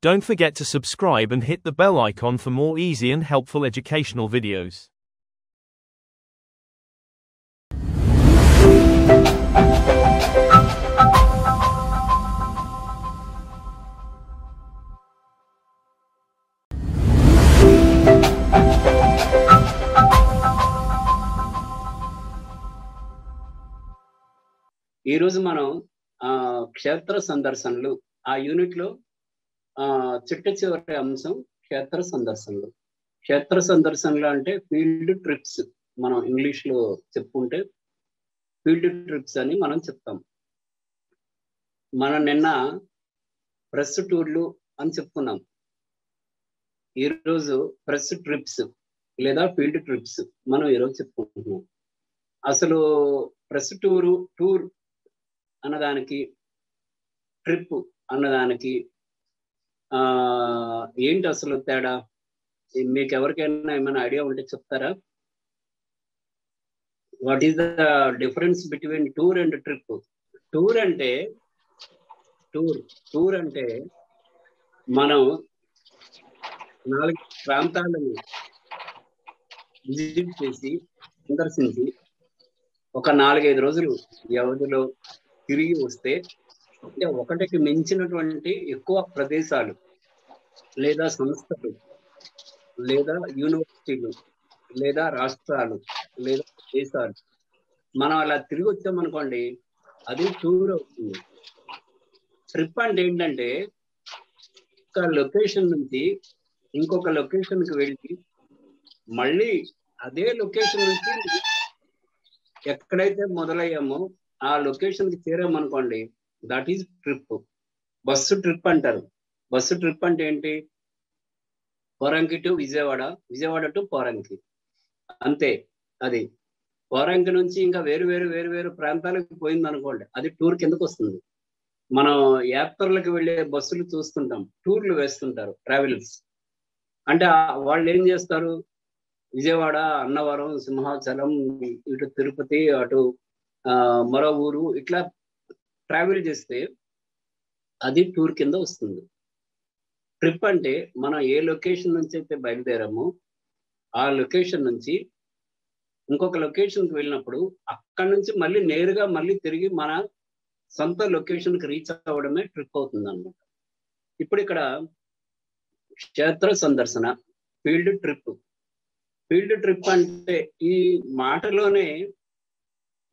Don't forget to subscribe and hit the bell icon for more easy and helpful educational videos. ఈ రోజు మనం క్షేత్ర సందర్శనలు ఆ unit లో చిట్ట చివరి అంశం క్షేత్ర సందర్శనలు. క్షేత్ర సందర్శనలు అంటే ఫీల్డ్ ట్రిప్స్. మనం ఇంగ్లీష్ లో చెప్పుకుంటే ఫీల్డ్ ట్రిప్స్ అని మనం చెప్తాం. మనం నిన్న ప్రెస్ టూర్లు అని చెప్పుకున్నాం. ఈరోజు ప్రెస్ ట్రిప్స్ లేదా ఫీల్డ్ ట్రిప్స్ మనం ఈరోజు చెప్పుకుంటున్నాం. అసలు ప్రెస్ టూర్ అన్నదానికి ట్రిప్ అన్నదానికి ఏంటి అసలు తేడా? మీకు ఎవరికైనా ఏమైనా ఐడియా ఉంటే చెప్తారా? What is the difference between tour and trip? Tour అంటే మనం 4 ప్రాంతాలను విజిట్ చేసి సందర్శించి ఒక 4-5 రోజులు వ్యవధిలో తిరిగి వస్తే, అంటే ఒకటికి మించినటువంటి ఎక్కువ ప్రదేశాలు లేదా సంస్థలు లేదా యూనివర్సిటీలు లేదా రాష్ట్రాలు లేదా దేశాలు మనం అలా తిరిగి వచ్చామనుకోండి, అది టూర్ అవుతుంది. ట్రిప్ అంటే ఏంటంటే ఒక లొకేషన్ నుంచి ఇంకొక లొకేషన్కి వెళ్ళి మళ్ళీ అదే లొకేషన్ నుంచి ఎక్కడైతే మొదలయ్యామో ఆ లొకేషన్కి చేరామనుకోండి, that is trip. Bus trip అంటారు. బస్సు ట్రిప్ అంటే ఏంటి? పోరంకి టు విజయవాడ, విజయవాడ టు పోరంకి, అంతే. అది పోరంకి నుంచి ఇంకా వేరు ప్రాంతాలకు పోయింది అనుకోండి, అది టూర్ కిందకు వస్తుంది. మనం యాత్రలకు వెళ్ళే బస్సులు చూస్తుంటాం, టూర్లు వేస్తుంటారు, ట్రావెల్స్. అంటే వాళ్ళు ఏం చేస్తారు? విజయవాడ, అన్నవరం, సింహాచలం, ఇటు తిరుపతి, అటు మరో ఊరు, ఇట్లా ట్రావెల్ చేస్తే అది టూర్ కింద వస్తుంది. ట్రిప్ అంటే మనం ఏ లొకేషన్ నుంచి అయితే బయలుదేరామో ఆ లొకేషన్ నుంచి ఇంకొక లొకేషన్కి వెళ్ళినప్పుడు అక్కడి నుంచి మళ్ళీ నేరుగా మళ్ళీ తిరిగి మన సొంత లొకేషన్కి రీచ్ అవ్వడమే ట్రిప్ అవుతుంది అన్నమాట. ఇప్పుడు ఇక్కడ క్షేత్ర సందర్శన, ఫీల్డ్ ట్రిప్. ఫీల్డ్ ట్రిప్ అంటే ఈ మాటలోనే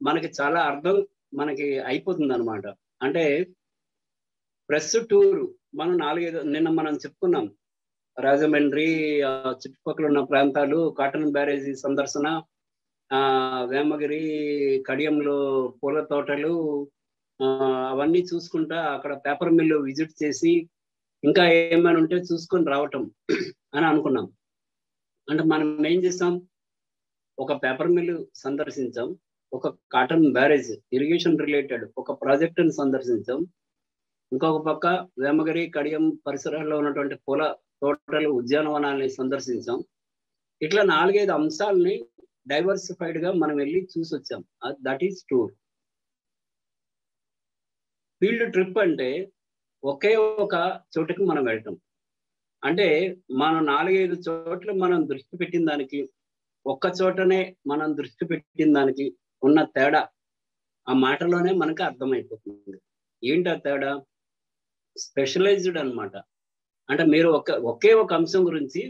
మనకి చాలా అర్థం మనకి అయిపోతుంది అనమాట. అంటే ప్రెస్ టూర్ మనం 4-5 నిన్న మనం చెప్పుకున్నాం. రాజమండ్రి చుట్టుపక్కల ఉన్న ప్రాంతాలు, కాటన్ బ్యారేజీ సందర్శన, వేమగిరి, కడియంలో పూల తోటలు, అవన్నీ చూసుకుంటా అక్కడ పేపర్ మిల్లు విజిట్ చేసి ఇంకా ఏమైనా ఉంటే చూసుకొని రావటం అని అనుకున్నాం. అంటే మనం ఏం చేస్తాం? ఒక పేపర్ మిల్లు సందర్శించాం, ఒక కాటన్ బ్యారేజ్ ఇరిగేషన్ రిలేటెడ్ ఒక ప్రాజెక్టును సందర్శించాం, ఇంకొక పక్క వేమగిరి, కడియం పరిసరాల్లో ఉన్నటువంటి పూల తోటలు, ఉద్యానవనాల్ని సందర్శించాం. ఇట్లా 4-5 అంశాలని డైవర్సిఫైడ్ గా మనం వెళ్ళి చూసి వచ్చాం. That is tour. Field trip అంటే ఒకే ఒక చోటుకి మనం వెళ్ళటం. అంటే మనం 4-5 చోట్ల మనం దృష్టి పెట్టిన దానికి, ఒక్క చోటనే మనం దృష్టి పెట్టిన దానికి ఉన్న తేడా ఆ మాటలోనే మనకు అర్థమైపోతుంది. ఏంటి ఆ తేడా? స్పెషలైజ్డ్ అన్నమాట. అంటే మీరు ఒకే ఒక అంశం గురించి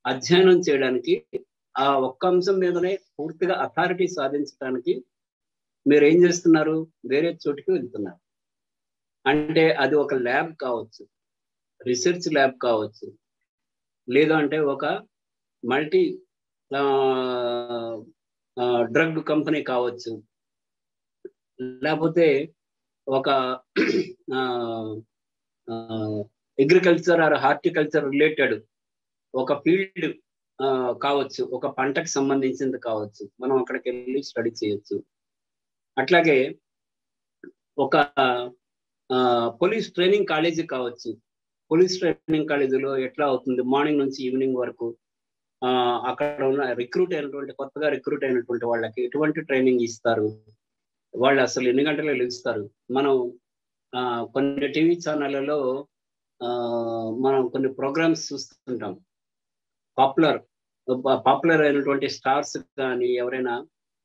అధ్యయనం చేయడానికి, ఆ ఒక్క అంశం మీదనే పూర్తిగా అథారిటీ సాధించడానికి మీరు ఏం చేస్తున్నారు? వేరే చోటుకి వెళ్తున్నారు. అంటే అది ఒక ల్యాబ్ కావచ్చు, రీసెర్చ్ ల్యాబ్ కావచ్చు, లేదు అంటే ఒక మల్టీ డ్రగ్ కంపెనీ కావచ్చు, లేకపోతే ఒక అగ్రికల్చర్ ఆర్ హార్టికల్చర్ రిలేటెడ్ ఒక ఫీల్డ్ కావచ్చు, ఒక పంటకు సంబంధించింది కావచ్చు, మనం అక్కడికి వెళ్ళి స్టడీ చేయొచ్చు. అట్లాగే ఒక పోలీస్ ట్రైనింగ్ కాలేజీ కావచ్చు. పోలీస్ ట్రైనింగ్ కాలేజీలో ఎట్లా అవుతుంది? మార్నింగ్ నుంచి ఈవినింగ్ వరకు అక్కడ ఉన్న కొత్తగా రిక్రూట్ అయినటువంటి వాళ్ళకి ఎటువంటి ట్రైనింగ్ ఇస్తారు, వాళ్ళు అసలు ఎన్ని గంటలు లెగుస్తారు. మనం కొన్ని టీవీ ఛానళ్లలో మనం కొన్ని ప్రోగ్రామ్స్ చూస్తుంటాం. పాపులర్ అయినటువంటి స్టార్స్ కానీ ఎవరైనా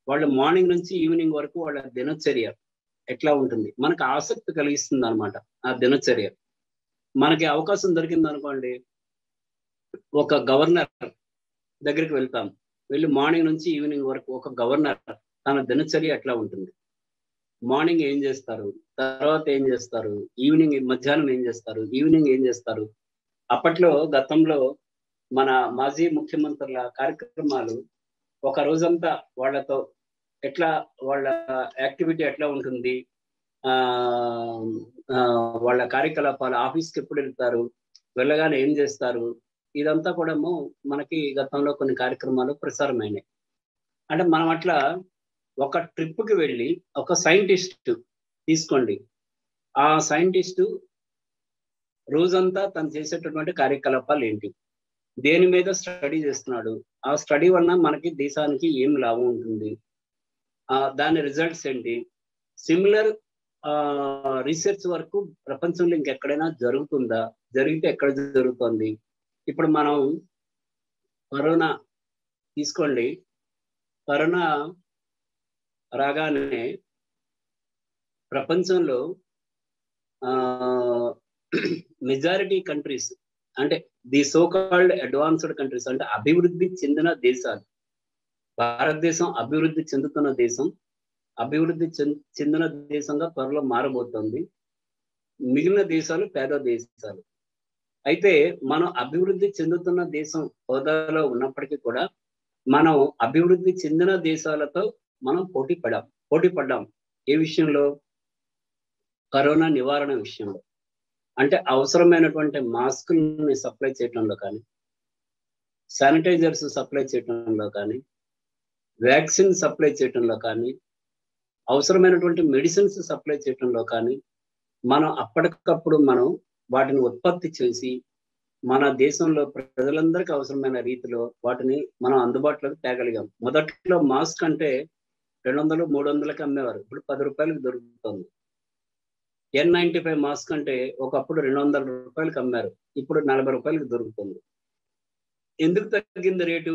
వాళ్ళ మార్నింగ్ నుంచి ఈవినింగ్ వరకు వాళ్ళ దినచర్య ఎట్లా ఉంటుంది మనకు ఆసక్తి కలిగిస్తుంది అనమాట. ఆ దినచర్య మనకి అవకాశం దొరికింది అనుకోండి, ఒక గవర్నర్ దగ్గరికి వెళ్తాం. వెళ్ళి మార్నింగ్ నుంచి ఈవినింగ్ వరకు ఒక గవర్నర్ తన దినచర్య ఎట్లా ఉంటుంది, మార్నింగ్ ఏం చేస్తారు, తర్వాత ఏం చేస్తారు, ఈవినింగ్ మధ్యాహ్నం ఏం చేస్తారు, ఈవినింగ్ ఏం చేస్తారు. అప్పట్లో గతంలో మన మాజీ ముఖ్యమంత్రుల కార్యక్రమాలు ఒక రోజంతా వాళ్ళతో ఎట్లా వాళ్ళ యాక్టివిటీ ఎట్లా ఉంటుంది, వాళ్ళ కార్యకలాపాలు, ఆఫీస్కి ఎప్పుడు వెళ్తారు, వెళ్ళగానే ఏం చేస్తారు, ఇదంతా కూడా మనకి గతంలో కొన్ని కార్యక్రమాలు ప్రసారమైనాయి. అంటే మనం అట్లా ఒక ట్రిప్కి వెళ్ళి ఒక సైంటిస్ట్ తీసుకోండి, ఆ సైంటిస్టు రోజంతా తను చేసేటటువంటి కార్యకలాపాలు ఏంటి, దేని మీద స్టడీ చేస్తున్నాడు, ఆ స్టడీ వలన మనకి దేశానికి ఏం లాభం ఉంటుంది, దాని రిజల్ట్స్ ఏంటి, సిమిలర్ రీసెర్చ్ వరకు ప్రపంచంలో ఇంకెక్కడైనా జరుగుతుందా, జరిగితే ఎక్కడ జరుగుతుంది. ఇప్పుడు మనం కరోనా తీసుకోండి, కరోనా రాగానే ప్రపంచంలో మెజారిటీ కంట్రీస్ అంటే the so called advanced countries అంటే అభివృద్ధి చెందిన దేశాలు, భారతదేశం అభివృద్ధి చెందుతున్న దేశం, అభివృద్ధి చెందిన దేశంగా త్వరలో మారబోతోంది. మిగిలిన దేశాలు పేద దేశాలు. అయితే మనం అభివృద్ధి చెందుతున్న దేశం హోదాలో ఉన్నప్పటికీ కూడా మనం అభివృద్ధి చెందిన దేశాలతో మనం పోటీ పడ్డాం. ఏ విషయంలో? కరోనా నివారణ విషయంలో. అంటే అవసరమైనటువంటి మాస్కుల్ని సప్లై చేయడంలో కానీ, శానిటైజర్స్ సప్లై చేయడంలో కానీ, వ్యాక్సిన్ సప్లై చేయడంలో కానీ, అవసరమైనటువంటి మెడిసిన్స్ సప్లై చేయడంలో కానీ మనం అప్పటికప్పుడు మనం వాటిని ఉత్పత్తి చేసి మన దేశంలో ప్రజలందరికీ అవసరమైన రీతిలో వాటిని మనం అందుబాటులోకి తేగలిగాం. మొదట్లో మాస్క్ అంటే 200, 300కి అమ్మేవారు, ఇప్పుడు 10 రూపాయలకు దొరుకుతుంది. N95 మాస్క్ అంటే ఒకప్పుడు 200 రూపాయలకు అమ్మారు, ఇప్పుడు 40 రూపాయలకు దొరుకుతుంది. ఎందుకు తగ్గింది రేటు?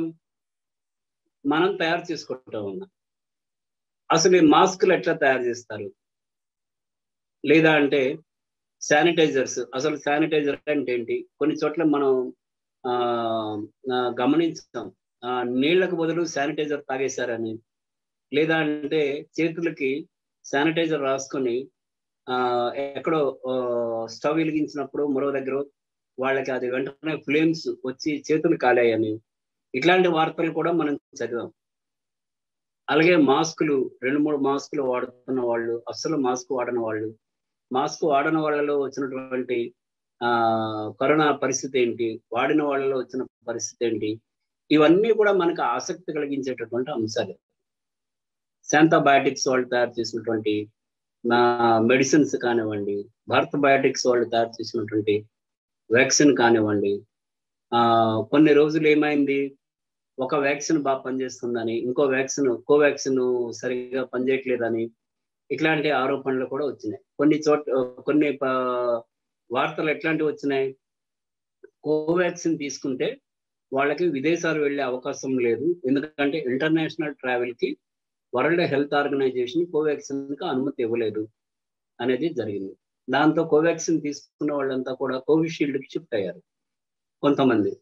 మనం తయారు చేసుకుంటా ఉన్నాం. అసలు ఈ మాస్కులు ఎట్లా తయారు చేస్తారు? లేదా అంటే శానిటైజర్స్, అసలు శానిటైజర్ అంటే ఏంటి? కొన్ని చోట్ల మనం గమనించాం, నీళ్లకు బదులు శానిటైజర్ తాగేశారని. లేదా అంటే చేతులకి శానిటైజర్ రాసుకొని ఎక్కడో స్టవ్ వెలిగించినప్పుడు మరో దగ్గర వాళ్ళకి అది వెంటనే ఫ్లేమ్స్ వచ్చి చేతులు కాలాయని, ఇట్లాంటి వార్తలు కూడా మనం చదివాం. అలాగే మాస్కులు, 2-3 మాస్కులు వాడుతున్న వాళ్ళు, అస్సలు మాస్క్ వాడని వాళ్ళు, మాస్క్ వాడని వాళ్ళలో వచ్చినటువంటి కరోనా పరిస్థితి ఏంటి, వాడిన వాళ్ళలో వచ్చిన పరిస్థితి ఏంటి, ఇవన్నీ కూడా మనకు ఆసక్తి కలిగించేటటువంటి అంశాలు. శాంతా బయోటిక్స్ వాళ్ళు తయారు చేసినటువంటి మెడిసిన్స్ కానివ్వండి, భారత్ బయోటిక్స్ వాళ్ళు తయారు చేసినటువంటి వ్యాక్సిన్ కానివ్వండి. కొన్ని రోజులు ఏమైంది, ఒక వ్యాక్సిన్ బాగా పనిచేస్తుందని ఇంకో వ్యాక్సిన్, కోవాక్సిన్ సరిగా పనిచేయట్లేదని, ఇట్లాంటి ఆరోపణలు కూడా వచ్చినాయి. కొన్ని వార్తలు ఎట్లాంటివి వచ్చినాయి, కోవాక్సిన్ తీసుకుంటే వాళ్ళకి విదేశాలు వెళ్ళే అవకాశం లేదు, ఎందుకంటే ఇంటర్నేషనల్ ట్రావెల్ కి వరల్డ్ హెల్త్ ఆర్గనైజేషన్ కోవాక్సిన్ కి అనుమతి ఇవ్వలేదు అనేది జరిగింది. దాంతో కోవాక్సిన్ తీసుకున్న వాళ్ళంతా కూడా కోవిషీల్డ్ కి షిఫ్ట్ అయ్యారు. కొంతమంది,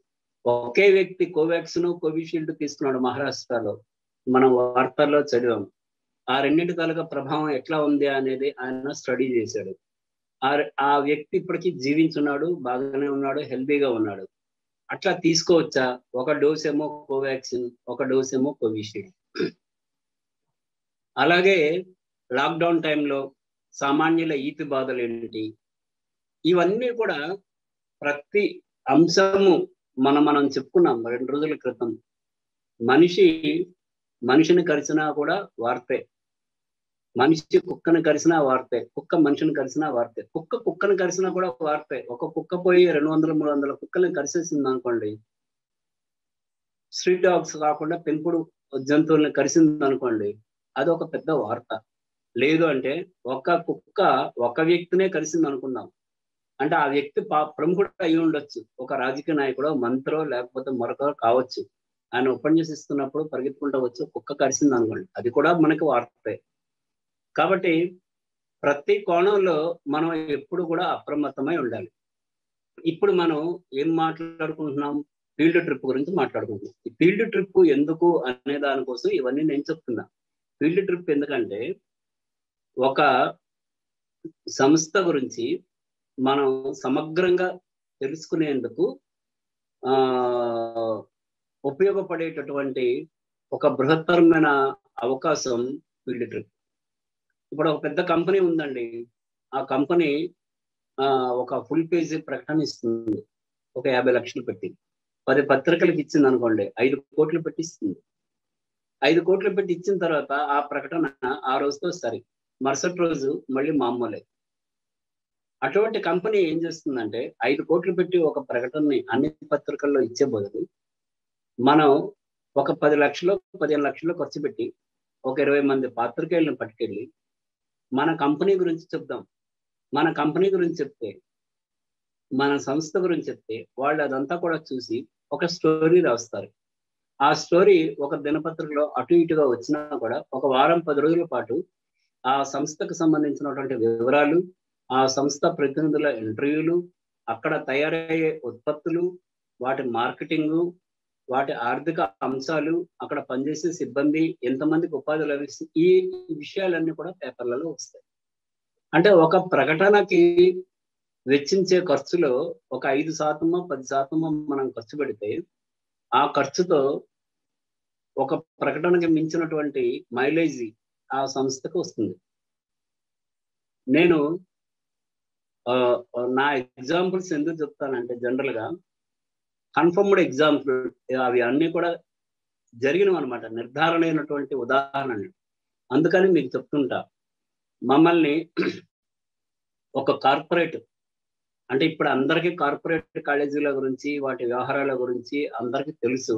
ఒకే వ్యక్తి కోవాక్సిన్, కోవిషీల్డ్ తీసుకున్నాడు మహారాష్ట్రలో, మనం వార్తల్లో చదివాం. ఆ రెండింటి తాలూకా ప్రభావం ఎట్లా ఉంది అనేది ఆయన స్టడీ చేశాడు. ఆ వ్యక్తి ఇప్పటికీ జీవించున్నాడు, బాగానే ఉన్నాడు, హెల్తీగా ఉన్నాడు. అట్లా తీసుకోవచ్చా? ఒక డోస్ ఏమో కోవాక్సిన్, ఒక డోస్ ఏమో కోవిషీల్డ్. అలాగే లాక్డౌన్ టైంలో సామాన్యుల ఈతి బాధలు ఏంటి, ఇవన్నీ కూడా ప్రతి అంశము మనం చెప్పుకున్నాం 2 రోజుల క్రితం. మనిషిని కరిచినా కూడా వార్తే, మనిషి కుక్కను కరిచినా వార్తే, కుక్క మనిషిని కరిచినా వార్తే, కుక్కను కరిచినా కూడా వార్తే. ఒక కుక్క పోయి 200-300 కుక్కల్ని కరిసేసింది అనుకోండి, స్ట్రీట్ డాగ్స్ కాకుండా పెంపుడు జంతువుల్ని కరిసింది అనుకోండి, అది ఒక పెద్ద వార్త. లేదు అంటే ఒక కుక్క ఒక వ్యక్తినే కరిసింది అనుకుందాం, అంటే ఆ వ్యక్తి ప్రముఖుడు అయి ఉండొచ్చు, ఒక రాజకీయ నాయకుడో మంత్రో లేకపోతే మరొకరో కావచ్చు. ఆయన ఉపన్యసిస్తున్నప్పుడు పరిగెత్తుకుంటూ వచ్చి కుక్క కరిసింది అనుకోండి, అది కూడా మనకి వార్తే. కాబట్టి ప్రతి కోణంలో మనం ఎప్పుడు కూడా అప్రమత్తమై ఉండాలి. ఇప్పుడు మనం ఏం మాట్లాడుకుంటున్నాం? ఫీల్డ్ ట్రిప్ గురించి మాట్లాడుకుంటున్నాం. ఈ ఫీల్డ్ ట్రిప్ ఎందుకు అనే దానికోసం ఇవన్నీ నేను చెప్తున్నా. ఫీల్డ్ ట్రిప్ ఎందుకంటే ఒక సంస్థ గురించి మనం సమగ్రంగా తెలుసుకునేందుకు ఉపయోగపడేటటువంటి ఒక బృహత్తరమైన అవకాశం ఫీల్డ్ ట్రిప్. ఇప్పుడు ఒక పెద్ద కంపెనీ ఉందండి, ఆ కంపెనీ ఒక ఫుల్ పేజీ ప్రకటన ఇస్తుంది, ఒక 50 లక్షలు పెట్టి 10 పత్రికలకు ఇచ్చింది అనుకోండి, 5 కోట్లు పెట్టి ఇస్తుంది. 5 కోట్లు పెట్టి ఇచ్చిన తర్వాత ఆ ప్రకటన ఆ రోజుతో సరి, మరుసటి రోజు మళ్ళీ మామూలే. అటువంటి కంపెనీ ఏం చేస్తుందంటే 5 కోట్లు పెట్టి ఒక ప్రకటనని అన్ని పత్రికల్లో ఇచ్చే బదులు మనం ఒక 10 లక్షలు 15 లక్షలు ఖర్చు పెట్టి ఒక 20 మంది పాత్రికేయులను పట్టుకెళ్ళి మన కంపెనీ గురించి చెప్దాం. మన కంపెనీ గురించి చెప్తే, మన సంస్థ గురించి చెప్తే వాళ్ళు అదంతా కూడా చూసి ఒక స్టోరీ రాస్తారు. ఆ స్టోరీ ఒక దినపత్రికలో అటు ఇటుగా వచ్చినా కూడా ఒక వారం 10 రోజుల పాటు ఆ సంస్థకు సంబంధించినటువంటి వివరాలు, ఆ సంస్థ ప్రతినిధుల ఇంటర్వ్యూలు, అక్కడ తయారయ్యే ఉత్పత్తులు, వాటి మార్కెటింగు, వాటి ఆర్థిక అంశాలు, అక్కడ పనిచేసే సిబ్బంది, ఎంతమందికి ఉపాధి లభిస్తుంది, ఈ విషయాలన్నీ కూడా పేపర్లలో వస్తాయి. అంటే ఒక ప్రకటనకి వెచ్చించే ఖర్చులో ఒక 5% 10% మనం ఖర్చు పెడితే ఆ ఖర్చుతో ఒక ప్రకటనకి మించినటువంటి మైలేజీ ఆ సంస్థకు వస్తుంది. నేను నా ఎగ్జాంపుల్స్ ఎందుకు చెప్తానంటే, జనరల్ గా కన్ఫర్మ్డ్ ఎగ్జాంపుల్ అవి అన్ని కూడా జరిగినవి అనమాట, నిర్ధారణ అయినటువంటి ఉదాహరణలు. అందుకని మీకు చెప్తుంటా. మమ్మల్ని ఒక కార్పొరేట్, అంటే ఇప్పుడు అందరికీ కార్పొరేట్ కాలేజీల గురించి వాటి వ్యవహారాల గురించి అందరికీ తెలుసు.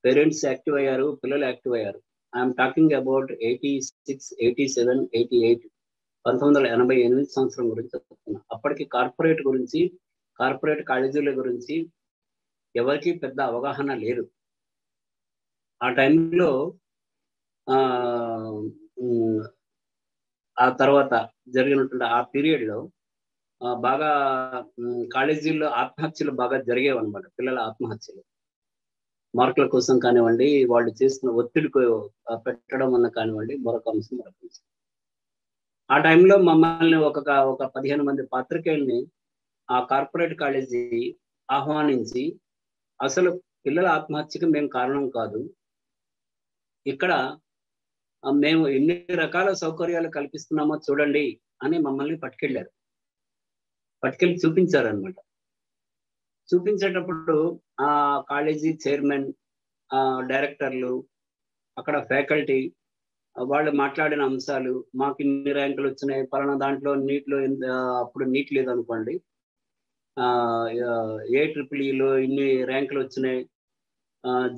పేరెంట్స్ యాక్టివ్ అయ్యారు, పిల్లలు యాక్టివ్ అయ్యారు. ఐఎమ్ టాకింగ్ అబౌట్ 86, 87, 88 1988 సంవత్సరం గురించి చెప్తున్నా. అప్పటికి కార్పొరేట్ గురించి, కార్పొరేట్ కాలేజీల గురించి ఎవరికి పెద్ద అవగాహన లేదు. ఆ టైంలో ఆ తర్వాత జరిగినటువంటి ఆ పీరియడ్ లో బాగా కాలేజీల్లో ఆత్మహత్యలు బాగా జరిగేవి అనమాట. పిల్లల ఆత్మహత్యలు మార్కుల కోసం కానివ్వండి, వాళ్ళు చేస్తున్న ఒత్తిడికి పెట్టడం వల్ల కానివ్వండి, మరొక అంశం. ఆ టైంలో మమ్మల్ని ఒక 15 మంది పాత్రికేయుల్ని ఆ కార్పొరేట్ కాలేజీ ఆహ్వానించి, అసలు పిల్లల ఆత్మహత్యకి మేము కారణం కాదు, ఇక్కడ మేము ఎన్ని రకాల సౌకర్యాలు కల్పిస్తున్నామో చూడండి అని మమ్మల్ని పట్టుకెళ్ళి చూపించారనమాట. చూపించేటప్పుడు ఆ కాలేజీ చైర్మన్, డైరెక్టర్లు, అక్కడ ఫ్యాకల్టీ వాళ్ళు మాట్లాడిన అంశాలు, మాకు ఇన్ని ర్యాంకులు వచ్చినాయి, పలానా దాంట్లో నీట్లో అప్పుడు నీట్ లేదనుకోండి, AEEలో ఇన్ని ర్యాంకులు వచ్చినాయి,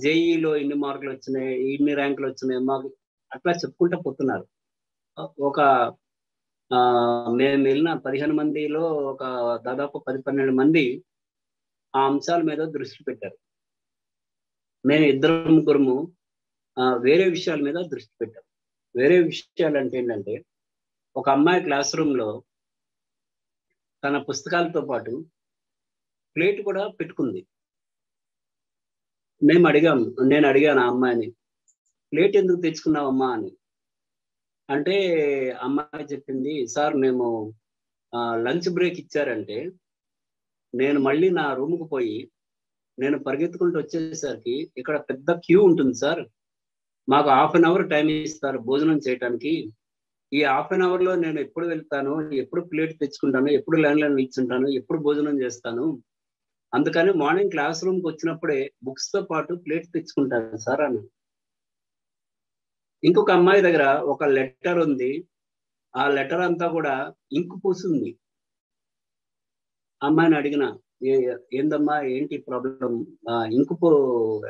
JEEలో ఇన్ని మార్కులు వచ్చినాయి, ఇన్ని ర్యాంకులు వచ్చినాయి, మాకు అట్లా చెప్పుకుంటూ పోతున్నారు. ఒక మేము వెళ్ళిన 15 మందిలో ఒక దాదాపు 10-12 మంది ఆ అంశాల మీద దృష్టి పెట్టారు. మేము 2-3 వేరే విషయాల మీద దృష్టి పెట్టాం. వేరే విషయాలు అంటే ఏంటంటే, ఒక అమ్మాయి క్లాస్ రూమ్ లో తన పుస్తకాలతో పాటు ప్లేట్ కూడా పెట్టుకుంది. నేను అడిగాను ఆ అమ్మాయిని, ప్లేట్ ఎందుకు తెచ్చుకున్నావమ్మా అని. అంటే అమ్మాయి చెప్పింది, సార్ మేము లంచ్ బ్రేక్ ఇచ్చారంటే నేను మళ్ళీ నా రూమ్కు పోయి నేను పరిగెత్తుకుంటూ వచ్చేసరికి ఇక్కడ పెద్ద క్యూ ఉంటుంది సార్, మాకు 1/2 అవర్ టైం ఇస్తారు భోజనం చేయడానికి. ఈ 1/2 అవర్లో నేను ఎప్పుడు వెళ్తాను, ఎప్పుడు ప్లేట్ తెచ్చుకుంటాను, ఎప్పుడు లైన్లో నిల్చుంటాను, ఎప్పుడు భోజనం చేస్తాను, అందుకని మార్నింగ్ క్లాస్ రూమ్కి వచ్చినప్పుడే బుక్స్ తో పాటు ప్లేట్ తెచ్చుకుంటాను సార్ అని. ఇంకొక అమ్మాయి దగ్గర ఒక లెటర్ ఉంది, ఆ లెటర్ అంతా కూడా ఇంకు పూసింది. అమ్మాయిని అడిగిన, ఏందమ్మా ఏంటి ప్రాబ్లం, ఇంకు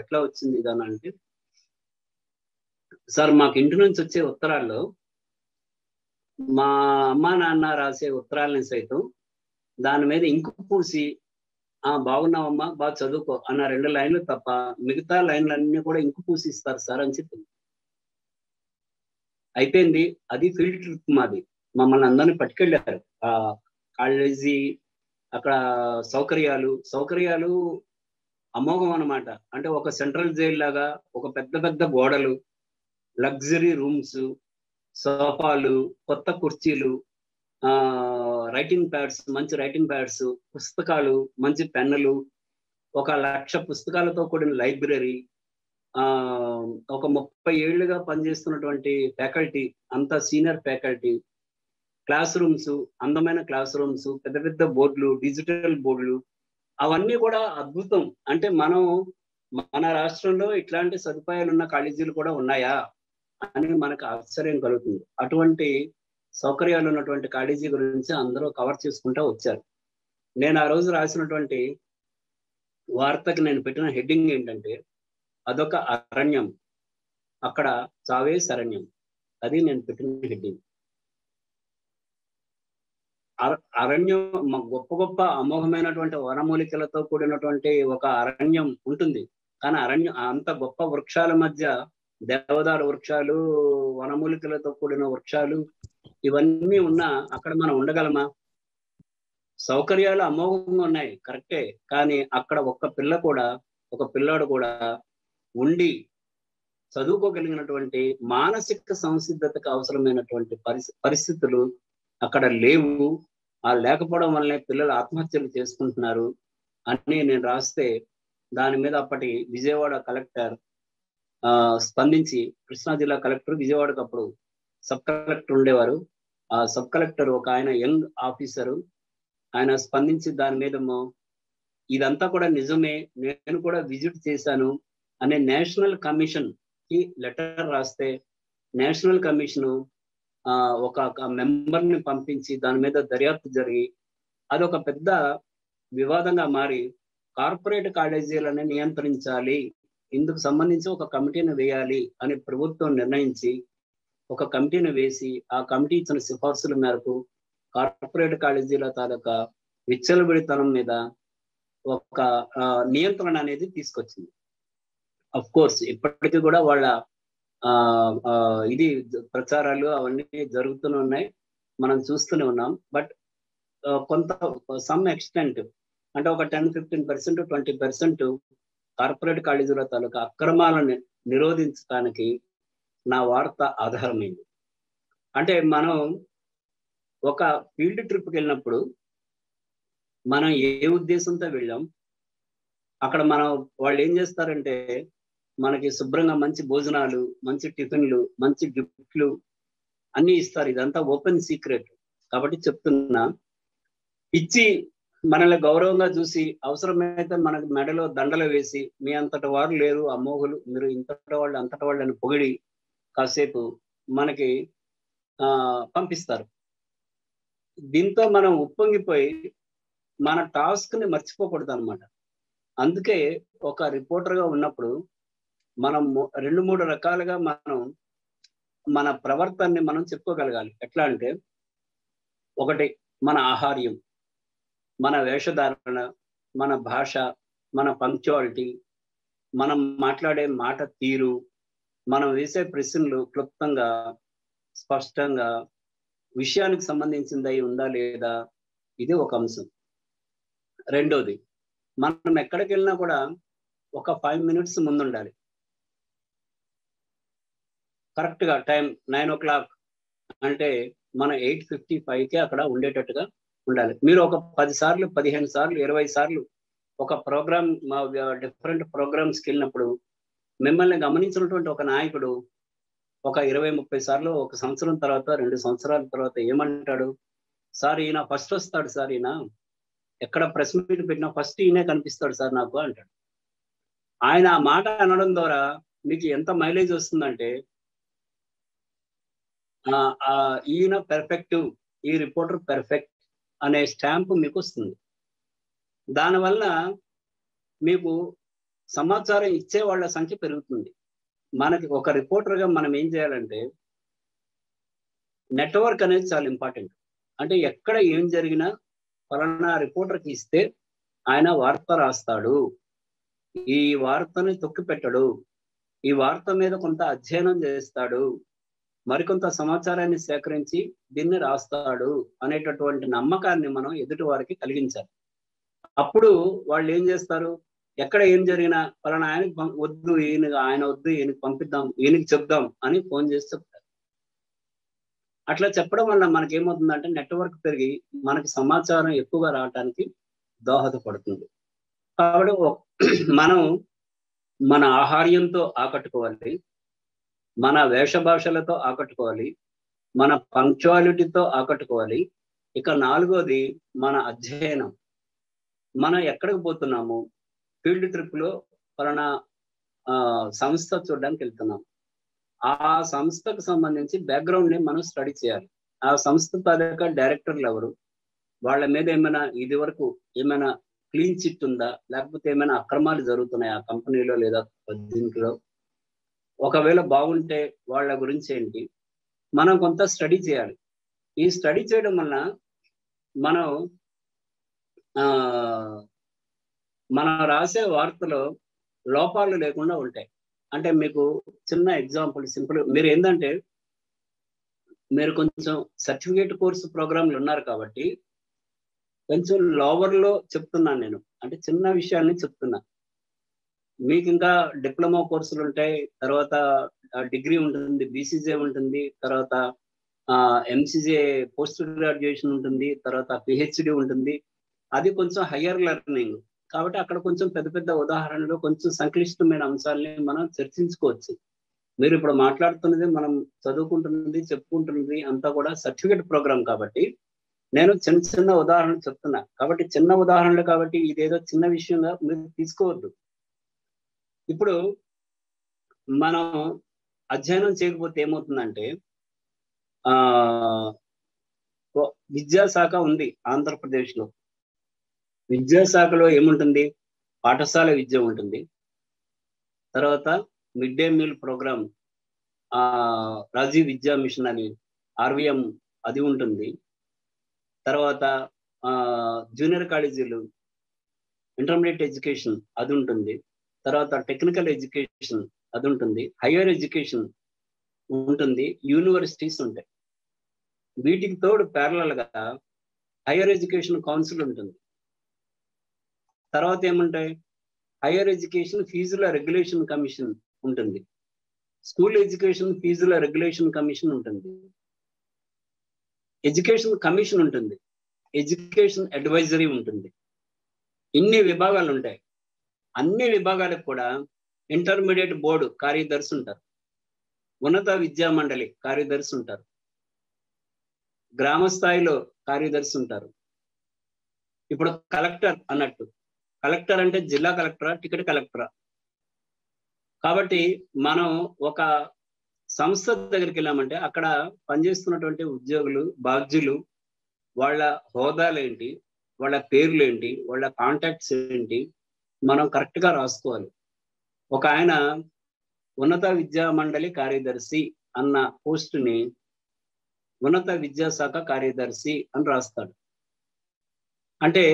ఎట్లా వచ్చింది దాని అంటే, సార్ మాకు ఇంటి నుంచి వచ్చే ఉత్తరాల్లో మా అమ్మా నాన్న రాసే ఉత్తరాలని సైతం దాని మీద ఇంకు పూసి బాగున్నావమ్మా, బాగా చదువుకో అన్న 2 లైన్లు తప్ప మిగతా లైన్లన్నీ కూడా ఇంకు పూసి ఇస్తారు సార్ అని చెప్పింది. అయిపోయింది. అది ఫీల్డ్ ట్రిప్ మాది. మమ్మల్ని అందరినీ పట్టుకెళ్ళారు. కాలేజీ అక్కడ సౌకర్యాలు అమోఘం అన్నమాట. అంటే ఒక సెంట్రల్ జైల్ లాగా ఒక పెద్ద పెద్ద గోడలు, లగ్జరీ రూమ్స్, సోఫాలు, కొత్త కుర్చీలు, రైటింగ్ ప్యాడ్స్, మంచి రైటింగ్ ప్యాడ్స్, పుస్తకాలు, మంచి పెన్నులు, 1,00,000 పుస్తకాలతో కూడిన లైబ్రరీ, ఒక 30 ఏళ్లుగా పనిచేస్తున్నటువంటి ఫ్యాకల్టీ, అంతా సీనియర్ ఫ్యాకల్టీ, క్లాస్ రూమ్స్, అందమైన క్లాస్ రూమ్స్, పెద్ద పెద్ద బోర్డులు, డిజిటల్ బోర్డులు, అవన్నీ కూడా అద్భుతం. అంటే మన రాష్ట్రంలో ఇట్లాంటి సదుపాయాలు ఉన్న కాలేజీలు కూడా ఉన్నాయా అని మనకు ఆశ్చర్యం కలుగుతుంది. అటువంటి సౌకర్యాలు ఉన్నటువంటి కాలేజీ గురించి అందరూ కవర్ చేసుకుంటూ వచ్చారు. నేను ఆ రోజు రాసినటువంటి వార్తకి నేను పెట్టిన హెడ్డింగ్ ఏంటంటే, అదొక అరణ్యం, అక్కడ చావే శరణ్యం. అది నేను పెట్టిన హెడ్డింగ్. అరణ్యం గొప్ప గొప్ప అమోఘమైనటువంటి వనమూలికలతో కూడినటువంటి ఒక అరణ్యం ఉంటుంది. కానీ అరణ్యం అంత గొప్ప వృక్షాల మధ్య దేవదారు వృక్షాలు, వనమూలికలతో కూడిన వృక్షాలు ఇవన్నీ ఉన్నా అక్కడ మనం ఉండగలమా? సౌకర్యాలు అమోఘంగా ఉన్నాయి, కరెక్టే. కానీ అక్కడ ఒక పిల్లాడు కూడా ఉండి చదువుకోగలిగినటువంటి మానసిక సంసిద్ధతకు అవసరమైనటువంటి పరిస్థితులు అక్కడ లేవు. లేకపోవడం వల్లనే పిల్లలు ఆత్మహత్యలు చేసుకుంటున్నారు అని నేను రాస్తే, దాని మీద అప్పటి విజయవాడ కలెక్టర్ స్పందించి, కృష్ణా జిల్లా కలెక్టర్ విజయవాడకు అప్పుడు సబ్ కలెక్టర్ ఉండేవారు, ఆ సబ్ కలెక్టర్ ఒక ఆయన యంగ్ ఆఫీసరు, ఆయన స్పందించి దాని మీద ఇదంతా కూడా నిజమే, నేను కూడా విజిట్ చేశాను అనే నేషనల్ కమిషన్ కి లెటర్ రాస్తే, నేషనల్ కమిషన్ ఒక మెంబర్ని పంపించి దాని మీద దర్యాప్తు జరిగి అదొక పెద్ద వివాదంగా మారి కార్పొరేట్ కాలేజీలను నియంత్రించాలి, ఇందుకు సంబంధించి ఒక కమిటీని వేయాలి అని ప్రభుత్వం నిర్ణయించి ఒక కమిటీని వేసి, ఆ కమిటీ ఇచ్చిన సిఫార్సుల మేరకు కార్పొరేట్ కాలేజీల తాలూకా విచ్చలవిడితనం మీద ఒక నియంత్రణ అనేది తీసుకొచ్చింది. అఫ్ కోర్స్ ఇప్పటికీ కూడా వాళ్ళ ఇది ప్రచారాలు అవన్నీ జరుగుతూనే ఉన్నాయి, మనం చూస్తూనే ఉన్నాం. బట్ కొంత సమ్ ఎక్స్టెంట్, అంటే ఒక 10-15%, 20% కార్పొరేట్ కాలేజీల తాలూకా అక్రమాలను నిరోధించడానికి నా వార్త ఆధారమైంది. అంటే మనం ఒక ఫీల్డ్ ట్రిప్కి వెళ్ళినప్పుడు మనం ఏ ఉద్దేశంతో వెళ్ళాం, అక్కడ వాళ్ళు ఏం చేస్తారంటే మనకి శుభ్రంగా మంచి భోజనాలు, మంచి టిఫిన్లు, మంచి గిఫ్ట్లు అన్ని ఇస్తారు. ఇదంతా ఓపెన్ సీక్రెట్ కాబట్టి చెప్తున్నా. ఇచ్చి మనల్ని గౌరవంగా చూసి అవసరమైతే మనకు మెడలో దండలు వేసి, మీ అంతటి వారు లేరు అమోఘులు, మీరు ఇంతటి వాళ్ళు అంతటి వాళ్ళు అని పొగిడి కాసేపు మనకి పంపిస్తారు. దీంతో మనం ఉప్పొంగిపోయి మన టాస్క్ ని మర్చిపోకూడదు అనమాట. అందుకే ఒక రిపోర్టర్గా ఉన్నప్పుడు మనం 2-3 రకాలుగా మన ప్రవర్తనని మనం చెప్పుకోగలగాలి. ఎట్లా అంటే, ఒకటి మన ఆహార్యం, మన వేషధారణ, మన భాష, మన పంక్చువాలిటీ, మనం మాట్లాడే మాట తీరు, మనం వేసే ప్రశ్నలు క్లుప్తంగా, స్పష్టంగా, విషయానికి సంబంధించింది ఉందా లేదా, ఇది ఒక అంశం. రెండోది, మనం ఎక్కడికి వెళ్ళినా కూడా ఒక 5 minutes ముందు ఉండాలి. కరెక్ట్ గా టైం 9 o'clock అంటే మన 8:55కి అక్కడ ఉండేటట్టుగా ఉండాలి. మీరు ఒక 10 సార్లు, 15 సార్లు, 20 సార్లు ఒక ప్రోగ్రామ్, డిఫరెంట్ ప్రోగ్రామ్స్కి వెళ్ళినప్పుడు మిమ్మల్ని గమనించినటువంటి ఒక నాయకుడు ఒక 20-30 సార్లు, 1 సంవత్సరం తర్వాత, 2 సంవత్సరాల తర్వాత ఏమంటాడు, సార్ ఈయన ఫస్ట్ వస్తాడు సార్, ఈయన ఎక్కడ ప్రెస్ మీట్ పెట్టినా ఫస్ట్ ఈయనే కనిపిస్తాడు సార్ నాకు అంటాడు. ఆయన ఆ మాట అనడం ద్వారా మీకు ఎంత మైలేజ్ వస్తుందంటే, ఈయన పెర్ఫెక్ట్, ఈ రిపోర్టర్ పెర్ఫెక్ట్ అనే స్టాంప్ మీకు వస్తుంది. దానివల్ల మీకు సమాచారం ఇచ్చే వాళ్ళ సంఖ్య పెరుగుతుంది. మనకి ఒక రిపోర్టర్గా మనం ఏం చేయాలంటే, నెట్వర్క్ అనేది చాలా ఇంపార్టెంట్. అంటే ఎక్కడ ఏం జరిగినా ఫలానా రిపోర్టర్కి ఇస్తే ఆయన వార్త రాస్తాడు, ఈ వార్తని తొక్కిపెట్టడు, ఈ వార్త మీద కొంత అధ్యయనం చేస్తాడు, మరికొంత సమాచారాన్ని సేకరించి దీన్ని రాస్తాడు అనేటటువంటి నమ్మకాన్ని మనం ఎదుటి వారికి కలిగించాలి. అప్పుడు వాళ్ళు ఏం చేస్తారు, ఎక్కడ ఏం జరిగినా ఫలానా ఆయనకి వద్దు, ఆయన వద్దు, ఈయనకి పంపిద్దాం, ఈయనకి చెప్దాం అని ఫోన్ చేసి చెప్తారు. అట్లా చెప్పడం వల్ల మనకేమవుతుందంటే నెట్వర్క్ పెరిగి మనకి సమాచారం ఎక్కువగా రావడానికి దోహదపడుతుంది. కాబట్టి మనం మన ఆహార్యంతో ఆకట్టుకోవాలి, మన వేషభాషలతో ఆకట్టుకోవాలి, మన పంక్చువాలిటీతో ఆకట్టుకోవాలి. ఇక 4వది మన అధ్యయనం. మనం ఎక్కడికి పోతున్నాము, ఫీల్డ్ ట్రిప్ లో ఫలానా సంస్థ చూడడానికి వెళ్తున్నాం, ఆ సంస్థకు సంబంధించి బ్యాక్గ్రౌండ్ ని మనం స్టడీ చేయాలి. ఆ సంస్థ తాలూకా డైరెక్టర్లు ఎవరు, వాళ్ళ మీద ఏమైనా ఇది వరకు ఏమైనా క్లీన్ చిట్ ఉందా, లేకపోతే ఏమైనా అక్రమాలు జరుగుతున్నాయి ఆ కంపెనీలో లేదా దీంట్లో, ఒకవేళ బాగుంటే వాళ్ళ గురించి ఏంటి, మనం కొంత స్టడీ చేయాలి. ఈ స్టడీ చేయడం వల్ల మనం రాసే వార్తలో లోపాలు లేకుండా ఉంటాయి. అంటే మీకు చిన్న ఎగ్జాంపుల్, సింపుల్, మీరు ఏంటంటే మీరు కొంచెం సర్టిఫికేట్ కోర్సు ప్రోగ్రాంలు ఉన్నారు కాబట్టి కొంచెం లోవర్ లో చెప్తున్నాను నేను, అంటే చిన్న విషయాల్ని చెప్తున్నా. మీకు ఇంకా డిప్లొమా కోర్సులు ఉంటాయి, తర్వాత డిగ్రీ ఉంటుంది, బీసీజే ఉంటుంది, తర్వాత ఎంసీజే పోస్ట్ గ్రాడ్యుయేషన్ ఉంటుంది, తర్వాత పిహెచ్డి ఉంటుంది. అది కొంచెం హయ్యర్ లెర్నింగ్ కాబట్టి అక్కడ కొంచెం పెద్ద పెద్ద ఉదాహరణలు, కొంచెం సంక్లిష్టమైన అంశాలని మనం చర్చించుకోవచ్చు. మీరు ఇప్పుడు మాట్లాడుతున్నది, మనం చదువుకుంటున్నది, చెప్పుకుంటున్నది అంతా కూడా సర్టిఫికేట్ ప్రోగ్రామ్ కాబట్టి నేను చిన్న చిన్న ఉదాహరణలు చెప్తున్నా. కాబట్టి చిన్న ఉదాహరణలు కాబట్టి ఇదేదో చిన్న విషయంగా మీరు తీసుకోవద్దు. ఇప్పుడు మనం అధ్యయనం చేయకపోతే ఏమవుతుందంటే, విద్యాశాఖ ఉంది ఆంధ్రప్రదేశ్ లో. విద్యాశాఖలో ఏముంటుంది, పాఠశాల విద్య ఉంటుంది, తర్వాత mid day meal programme, Rajiv Vidya mission అని ఆర్విఎం అది ఉంటుంది, తర్వాత జూనియర్ కాలేజీలు, ఇంటర్మీడియట్ ఎడ్యుకేషన్ అది ఉంటుంది, తర్వాత టెక్నికల్ ఎడ్యుకేషన్ అది ఉంటుంది, హైయర్ ఎడ్యుకేషన్ ఉంటుంది, యూనివర్సిటీస్ ఉంటాయి. వీటికి తోడు ప్యారలల్ గా హైయర్ ఎడ్యుకేషన్ కౌన్సిల్ ఉంటుంది. తర్వాత ఏముంటాయి, హైయర్ ఎడ్యుకేషన్ ఫీజుల రెగ్యులేషన్ కమిషన్ ఉంటుంది, స్కూల్ ఎడ్యుకేషన్ ఫీజుల రెగ్యులేషన్ కమిషన్ ఉంటుంది, ఎడ్యుకేషన్ కమిషన్ ఉంటుంది, ఎడ్యుకేషన్ అడ్వైజరీ ఉంటుంది. ఇన్ని విభాగాలు ఉంటాయి. అన్ని విభాగాలకు కూడా ఇంటర్మీడియట్ బోర్డు కార్యదర్శి ఉంటారు, ఉన్నత విద్యా మండలి కార్యదర్శి ఉంటారు, గ్రామ స్థాయిలో కార్యదర్శి ఉంటారు. ఇప్పుడు కలెక్టర్ అన్నట్టు, కలెక్టర్ అంటే జిల్లా కలెక్టరా, టికెట్ కలెక్టరా? కాబట్టి మనం ఒక సంస్థ దగ్గరికి వెళ్ళామంటే అక్కడ పనిచేస్తున్నటువంటి ఉద్యోగులు, బాధ్యులు, వాళ్ళ హోదాలు ఏంటి, వాళ్ళ పేర్లు ఏంటి, వాళ్ళ కాంటాక్ట్స్ ఏంటి, మనం కరెక్ట్ గా రాసుకోవాలి. ఒక ఆయన ఉన్నత విద్యా మండలి కార్యదర్శి అన్న పోస్టుని ఉన్నత విద్యాశాఖ కార్యదర్శి అని రాస్తాడు. అంటే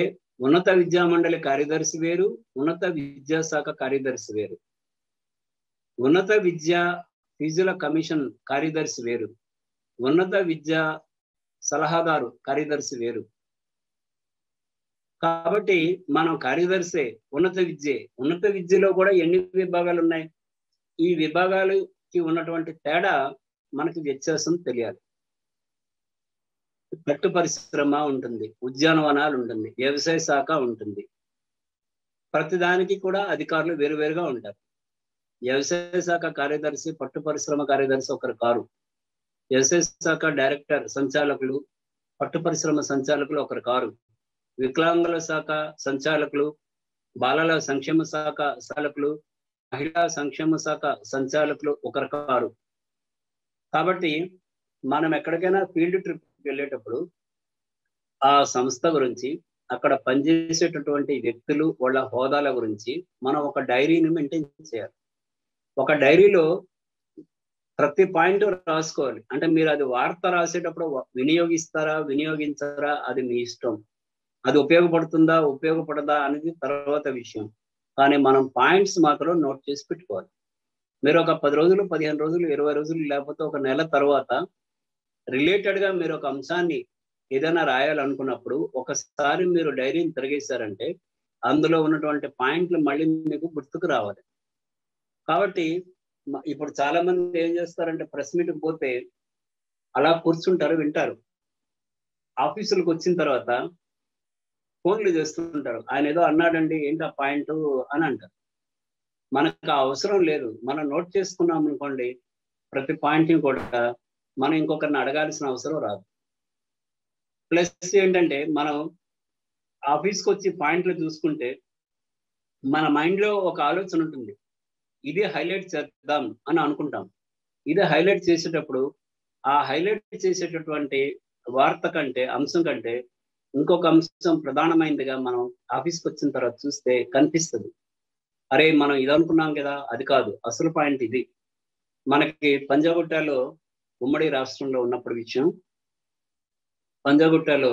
ఉన్నత విద్యా మండలి కార్యదర్శి వేరు, ఉన్నత విద్యాశాఖ కార్యదర్శి వేరు, ఉన్నత విద్యా ఫీజుల కమిషన్ కార్యదర్శి వేరు, ఉన్నత విద్యా సలహాదారు కార్యదర్శి వేరు. కాబట్టి మనం కార్యదర్శే, ఉన్నత విద్యలో కూడా ఎన్ని విభాగాలు ఉన్నాయి, ఈ విభాగాలకి ఉన్నటువంటి తేడా మనకి వ్యత్యాసం తెలియాలి. పట్టు పరిశ్రమ ఉంటుంది, ఉద్యానవనాలు ఉంటుంది, వ్యవసాయ శాఖ ఉంటుంది. ప్రతిదానికి కూడా అధికారులు వేరువేరుగా ఉంటారు. వ్యవసాయ శాఖ కార్యదర్శి, పట్టు పరిశ్రమ కార్యదర్శి ఒకరు కారు. వ్యవసాయ శాఖ డైరెక్టర్ సంచాలకులు, పట్టు పరిశ్రమ సంచాలకులు ఒకరు కారు. వికలాంగుల శాఖ సంచాలకులు, బాలల సంక్షేమ శాఖ సంచాలకులు, మహిళా సంక్షేమ శాఖ సంచాలకులు ఒకరు కారు. కాబట్టి మనం ఎక్కడికైనా ఫీల్డ్ ట్రిప్ వెళ్ళేటప్పుడు ఆ సంస్థ గురించి, అక్కడ పనిచేసేటటువంటి వ్యక్తులు, వాళ్ళ హోదాల గురించి మనం ఒక డైరీని మెయింటైన్ చేయాలి. ఒక డైరీలో ప్రతి పాయింట్ రాసుకోవాలి. అంటే మీరు అది వార్త రాసేటప్పుడు వినియోగిస్తారా, వినియోగించారా అది మీ ఇష్టం. అది ఉపయోగపడుతుందా ఉపయోగపడదా అనేది తర్వాత విషయం. కానీ మనం పాయింట్స్ మాత్రం నోట్ చేసి పెట్టుకోవాలి. మీరు ఒక 10 రోజులు, 15 రోజులు, 20 రోజులు లేకపోతే ఒక నెల తర్వాత రిలేటెడ్ గా మీరు ఒక అంశాన్ని ఏదైనా రాయాలనుకున్నప్పుడు ఒకసారి మీరు డైరీని తిరిగేశారంటే అందులో ఉన్నటువంటి పాయింట్లు మళ్ళీ మీకు గుర్తుకు రావాలి. కాబట్టి ఇప్పుడు చాలా మంది ఏం చేస్తారంటే ప్రెస్ మీట్కి పోతే అలా కూర్చుంటారు, వింటారు. ఆఫీసులకు వచ్చిన తర్వాత ఫోన్లు చేస్తుంటారు. ఆయన ఏదో అన్నాడండి, ఏంటి ఆ పాయింట్ అని అంటారు. మనకు ఆ అవసరం లేదు. మనం నోట్ చేసుకున్నాం అనుకోండి, ప్రతి పాయింట్ని కూడా మనం ఇంకొకరిని అడగాల్సిన అవసరం రాదు. ప్లస్ ఏంటంటే మనం ఆఫీస్కి వచ్చి పాయింట్లు చూసుకుంటే మన మైండ్లో ఒక ఆలోచన ఉంటుంది, ఇది హైలైట్ చేద్దాం అని అనుకుంటాం. ఇది హైలైట్ చేసేటప్పుడు ఆ హైలైట్ చేసేటటువంటి వార్త కంటే, అంశం కంటే ఇంకొక అంశం ప్రధానమైనదిగా మనం ఆఫీస్కి వచ్చిన తర్వాత చూస్తే కనిపిస్తుంది. అరే మనం ఇది అనుకున్నాం కదా, అది కాదు, అసలు పాయింట్ ఇది. మనకి పంజాగుట్టలో ఉమ్మడి రాష్ట్రంలో ఉన్నప్పుడు విషయం, పంజాగుట్టలో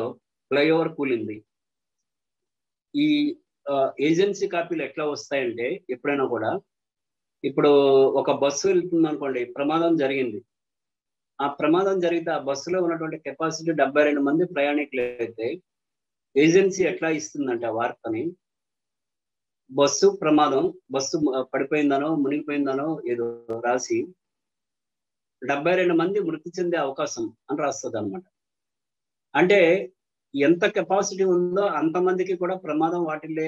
ఫ్లైఓవర్ కూలింది. ఈ ఏజెన్సీ కాపీలు ఎట్లా వస్తాయంటే ఎప్పుడైనా కూడా, ఇప్పుడు ఒక బస్సు వెళ్తుంది అనుకోండి, ప్రమాదం జరిగింది. ఆ ప్రమాదం జరిగితే ఆ బస్సులో ఉన్నటువంటి కెపాసిటీ 72 మంది ప్రయాణికులు అయితే ఏజెన్సీ ఎట్లా ఇస్తుందంటే ఆ వార్తని, బస్సు ప్రమాదం, బస్సు పడిపోయిందనో మునిగిపోయిందనో ఏదో రాసి 72 మంది మృతి చెందే అవకాశం అని రాస్తుంది అనమాట. అంటే ఎంత కెపాసిటీ ఉందో అంతమందికి కూడా ప్రమాదం వాటిల్లే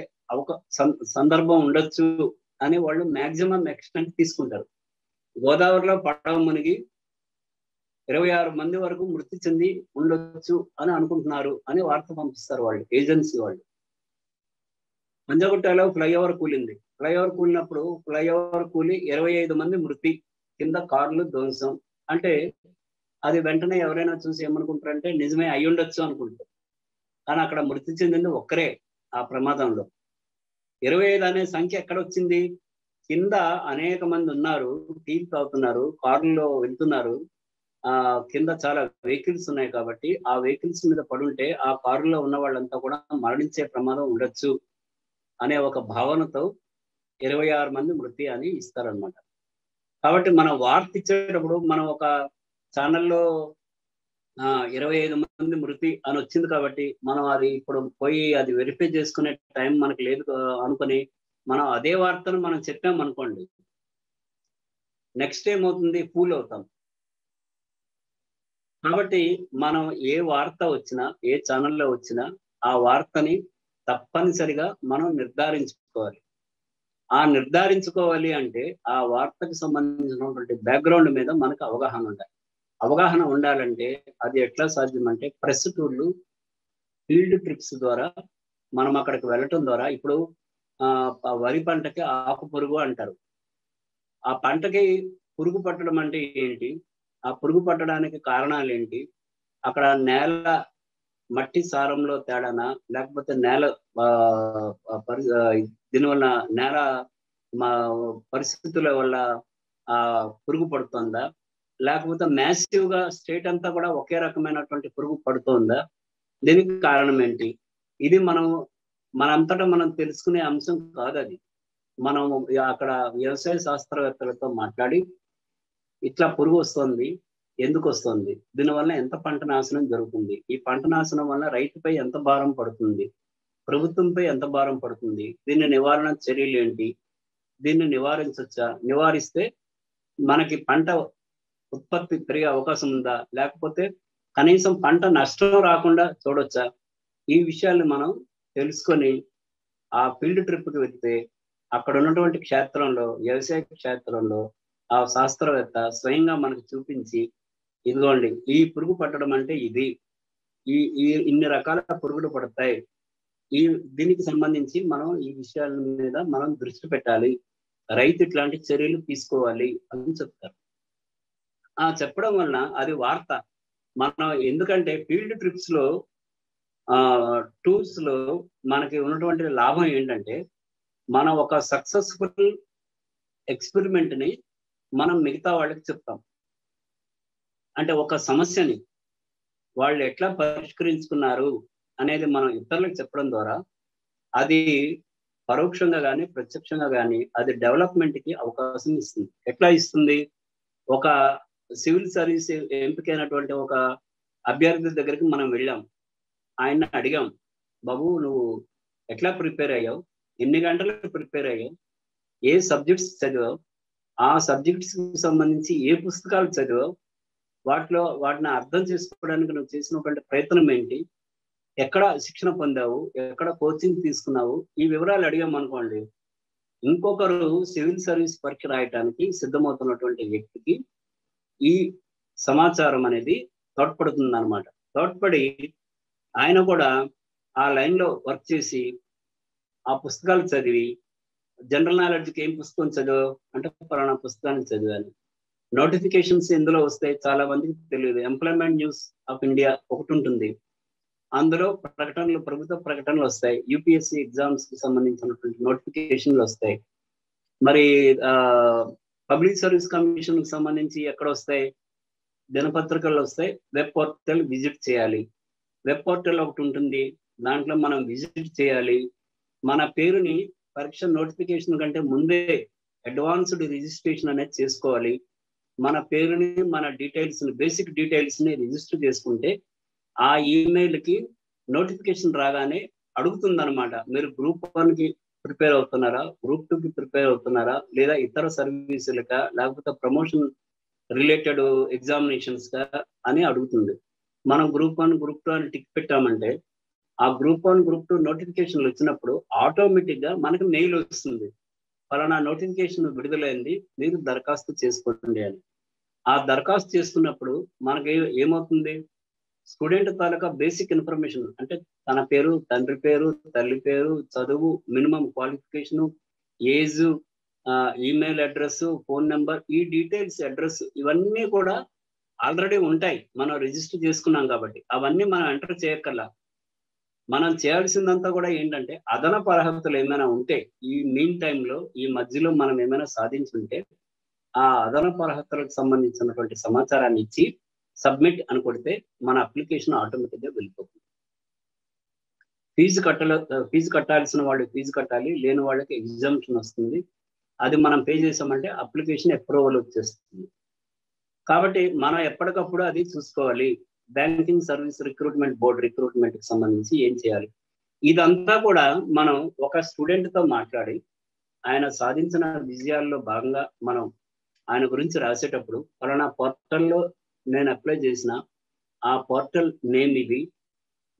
సందర్భం ఉండొచ్చు అని వాళ్ళు మాక్సిమం ఎక్స్టెంట్ తీసుకుంటారు. గోదావరిలో పడవ మునిగి 26 మంది వరకు మృతి చెంది ఉండొచ్చు అని అనుకుంటున్నారు అని వార్త పంపిస్తారు వాళ్ళు, ఏజెన్సీ వాళ్ళు. పంజాగుట్టలో ఫ్లైఓవర్ కూలింది. ఫ్లైఓవర్ కూలినప్పుడు ఫ్లైఓవర్ కూలి 25 మంది మృతి, కింద కార్లు ధ్వంసం. అంటే అది వెంటనే ఎవరైనా చూసి ఏమనుకుంటారంటే నిజమే అయి ఉండొచ్చు అనుకుంటారు. కానీ అక్కడ మృతి చెందింది ఒక్కరే ఆ ప్రమాదంలో. 25 అనే సంఖ్య ఎక్కడ వచ్చింది? కింద అనేక మంది ఉన్నారు, టీ తాగుతున్నారు, కారులో వెళ్తున్నారు. కింద చాలా వెహికల్స్ ఉన్నాయి కాబట్టి ఆ వెహికల్స్ మీద పడుంటే ఆ కారులో ఉన్న వాళ్ళంతా కూడా మరణించే ప్రమాదం ఉండొచ్చు అనే ఒక భావనతో 26 మంది మృతి అని ఇస్తారనమాట. కాబట్టి మనం వార్త ఇచ్చేటప్పుడు మనం ఒక ఛానల్లో 25 మంది మృతి అని వచ్చింది కాబట్టి మనం అది ఇప్పుడు పోయి అది వెరిఫై చేసుకునే టైం మనకు లేదు అనుకుని మనం అదే వార్తను మనం చెప్పాం అనుకోండి, నెక్స్ట్ ఏమవుతుంది, ఫూల్ అవుతాం. కాబట్టి మనం ఏ వార్త వచ్చినా, ఏ ఛానల్లో వచ్చినా ఆ వార్తని తప్పనిసరిగా మనం నిర్ధారించుకోవాలి. నిర్ధారించుకోవాలి అంటే ఆ వార్తకు సంబంధించినటువంటి బ్యాక్గ్రౌండ్ మీద మనకు అవగాహన ఉండాలి. అవగాహన ఉండాలంటే అది ఎట్లా సాధ్యం అంటే ప్రెస్ టూర్లు, ఫీల్డ్ ట్రిప్స్ ద్వారా మనం అక్కడికి వెళ్ళటం ద్వారా, ఇప్పుడు వరి పంటకి ఆకు పురుగు అంటారు. ఆ పంటకి పురుగు పట్టడం అంటే ఏంటి, ఆ పురుగు పట్టడానికి కారణాలు ఏంటి, అక్కడ నేల మట్టి సారంలో తేడానా, లేకపోతే నేల దీనివల్ల నేల పరిస్థితుల వల్ల పురుగు పడుతుందా, లేకపోతే మ్యాసివ్ గా స్టేట్ అంతా కూడా ఒకే రకమైనటువంటి పురుగు పడుతుందా, దీనికి కారణం ఏంటి? ఇది మనంతటా మనం తెలుసుకునే అంశం కాదు. అది మనం అక్కడ వ్యవసాయ శాస్త్రవేత్తలతో మాట్లాడి ఇట్లా పురుగు వస్తుంది, ఎందుకు వస్తుంది, దీనివల్ల ఎంత పంట నాశనం జరుగుతుంది, ఈ పంట నాశనం వల్ల రైతుపై ఎంత భారం పడుతుంది, ప్రభుత్వంపై ఎంత భారం పడుతుంది, దీన్ని నివారణ చర్యలు ఏంటి, దీన్ని నివారించవచ్చా, నివారిస్తే మనకి పంట ఉత్పత్తి పెరిగే అవకాశం ఉందా, లేకపోతే కనీసం పంట నష్టం రాకుండా చూడొచ్చా, ఈ విషయాన్ని మనం తెలుసుకొని ఆ ఫీల్డ్ ట్రిప్కి వెళ్తే అక్కడ ఉన్నటువంటి క్షేత్రంలో, వ్యవసాయ క్షేత్రంలో ఆ శాస్త్రవేత్త స్వయంగా మనకు చూపించి, ఇదిగోండి ఈ పురుగు పట్టడం అంటే ఇది, ఈ ఇన్ని రకాల పురుగులు పడతాయి, దీనికి సంబంధించి మనం ఈ విషయాల మీద మనం దృష్టి పెట్టాలి, రైతు ఇట్లాంటి చర్యలు తీసుకోవాలి అని చెప్తారు. చెప్పడం వలన అది వార్త. మనం ఎందుకంటే ఫీల్డ్ ట్రిప్స్ లో టూర్స్ లో మనకి ఉన్నటువంటి లాభం ఏంటంటే, మనం ఒక సక్సెస్ఫుల్ ఎక్స్పెరిమెంట్ ని మనం మిగతా వాళ్ళకి చెప్తాం. అంటే ఒక సమస్యని వాళ్ళు ఎట్లా పరిష్కరించుకున్నారు, అనేది మనం ఇతరులకు చెప్పడం ద్వారా అది పరోక్షంగా కానీ ప్రత్యక్షంగా కానీ అది డెవలప్మెంట్ కి అవకాశం ఇస్తుంది. ఎట్లా ఇస్తుంది? ఒక సివిల్ సర్వీస్ ఎంపికైనటువంటి ఒక అభ్యర్థి దగ్గరికి మనం వెళ్ళాం, ఆయన అడిగాం, బాబు నువ్వు ఎట్లా ప్రిపేర్ అయ్యావు, ఎన్ని గంటలు ప్రిపేర్ అయ్యావు, ఏ సబ్జెక్ట్స్ చదివావు, ఆ సబ్జెక్ట్స్ కి సంబంధించి ఏ పుస్తకాలు చదివావు, వాటిని అర్థం చేసుకోవడానికి నువ్వు చేసినటువంటి ప్రయత్నం ఏంటి, ఎక్కడ శిక్షణ పొందావు, ఎక్కడ కోచింగ్ తీసుకున్నావు, ఈ వివరాలు అడిగాం అనుకోండి, ఇంకొకరు సివిల్ సర్వీస్ పరీక్ష రాయటానికి సిద్ధమవుతున్నటువంటి వ్యక్తికి ఈ సమాచారం అనేది తోడ్పడుతుంది అనమాట. తోడ్పడి ఆయన కూడా ఆ లైన్ లో వర్క్ చేసి ఆ పుస్తకాలు చదివి, జనరల్ నాలెడ్జ్కి ఏం పుస్తకం చదివావు అంటే పలానా పుస్తకాన్ని చదివాను. నోటిఫికేషన్స్ ఎందులో వస్తాయి చాలా మందికి తెలియదు. ఎంప్లాయ్మెంట్ న్యూస్ ఆఫ్ ఇండియా ఒకటి ఉంటుంది, అందులో ప్రకటనలు, ప్రభుత్వ ప్రకటనలు వస్తాయి, యూపీఎస్సీ ఎగ్జామ్స్ కి సంబంధించినటువంటి నోటిఫికేషన్లు వస్తాయి. మరి పబ్లిక్ సర్వీస్ కమిషన్ కి సంబంధించి ఎక్కడ వస్తాయి, దినపత్రికలు వస్తాయి, వెబ్ పోర్టల్ విజిట్ చేయాలి. వెబ్ పోర్టల్ ఒకటి ఉంటుంది, దాంట్లో మనం విజిట్ చేయాలి. మన పేరుని పరీక్ష నోటిఫికేషన్ కంటే ముందే అడ్వాన్స్డ్ రిజిస్ట్రేషన్ అనేది చేసుకోవాలి. మన పేరుని, మన డీటెయిల్స్ ని, బేసిక్ డీటెయిల్స్ ని రిజిస్టర్ చేసుకుంటే ఆ ఈమెయిల్ కి నోటిఫికేషన్ రాగానే అడుగుతుంది అనమాట, మీరు గ్రూప్ 1 కి ప్రిపేర్ అవుతున్నారా, గ్రూప్ 2 కి ప్రిపేర్ అవుతున్నారా, లేదా ఇతర సర్వీసులకా, లేకపోతే ప్రమోషన్ రిలేటెడ్ ఎగ్జామినేషన్స్ కా అని అడుగుతుంది. మనం గ్రూప్ 1, గ్రూప్ 2 అని టిక్ పెట్టామంటే ఆ గ్రూప్ 1, గ్రూప్ 2 నోటిఫికేషన్లు వచ్చినప్పుడు ఆటోమేటిక్ గా మనకు మెయిల్ వస్తుంది, ఫలానా నోటిఫికేషన్ విడుదలైంది, మీరు దరఖాస్తు చేసుకోండి అని. ఆ దరఖాస్తు చేసుకున్నప్పుడు మనకి ఏమవుతుంది, స్టూడెంట్ తాలూకా బేసిక్ ఇన్ఫర్మేషన్ అంటే తన పేరు, తండ్రి పేరు, తల్లి పేరు, చదువు, minimum qualification, age, email address, phone number, ఈ డీటెయిల్స్, అడ్రస్ ఇవన్నీ కూడా ఆల్రెడీ ఉంటాయి, మనం రిజిస్టర్ చేసుకున్నాం కాబట్టి. అవన్నీ మనం ఎంటర్ చేయక్కర్లా. మనం చేయాల్సిందంతా కూడా ఏంటంటే అదనపు అర్హతలు ఏమైనా ఉంటే ఈ మీన్ టైంలో, ఈ మధ్యలో మనం ఏమైనా సాధించుంటే ఆ అదనపు అర్హతలకు సంబంధించినటువంటి సమాచారాన్ని ఇచ్చి సబ్మిట్ అని కొడితే మన అప్లికేషన్ ఆటోమేటిక్ గా వెళ్ళిపోతుంది. ఫీజు కట్టాల్సిన వాళ్ళు ఫీజు కట్టాలి, లేని వాళ్ళకి ఎగ్జామ్షన్ వస్తుంది. అది మనం పే చేసామంటే అప్లికేషన్ అప్రూవల్ వచ్చేస్తుంది. కాబట్టి మనం ఎప్పటికప్పుడు అది చూసుకోవాలి. Banking service recruitment board recruitment కి సంబంధించి ఏం చేయాలి, ఇదంతా కూడా మనం ఒక స్టూడెంట్ తో మాట్లాడి ఆయన సాధించిన విజయాల్లో భాగంగా మనం ఆయన గురించి రాసేటప్పుడు, ఫలానా పోర్టల్లో నేను అప్లై చేసిన ఆ పోర్టల్ నేమ్ ఇది,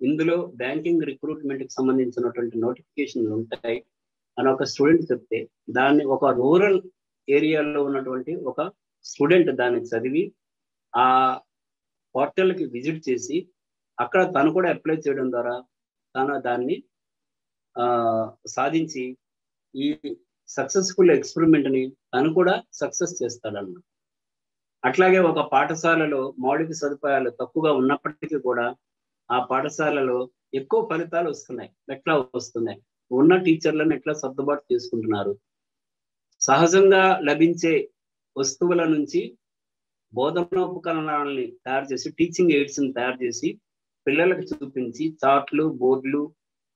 ఇందులో బ్యాంకింగ్ రిక్రూట్మెంట్ కి సంబంధించినటువంటి నోటిఫికేషన్లు ఉంటాయి అని ఒక స్టూడెంట్ చెప్తే, దాన్ని ఒక రూరల్ ఏరియాలో ఉన్నటువంటి ఒక స్టూడెంట్ దాన్ని చదివి ఆ పోర్టల్కి విజిట్ చేసి అక్కడ తను కూడా అప్లై చేయడం ద్వారా తను దాన్ని సాధించి ఈ సక్సెస్ఫుల్ ఎక్స్పెరిమెంట్ ని తను కూడా సక్సెస్ చేస్తాడన్నమాట. అట్లాగే ఒక పాఠశాలలో మౌలిక సదుపాయాలు తక్కువగా ఉన్నప్పటికీ కూడా ఆ పాఠశాలలో ఎక్కువ ఫలితాలు వస్తున్నాయి. ఎట్లా వస్తున్నాయి, ఉన్న టీచర్లను ఎట్లా సర్దుబాటు చేసుకుంటున్నారు, సహజంగా లభించే వస్తువుల నుంచి బోధనోపకరణాలని తయారు చేసి, టీచింగ్ ఎయిడ్స్ ని తయారు చేసి పిల్లలకు చూపించి, చార్ట్లు, బోర్డులు,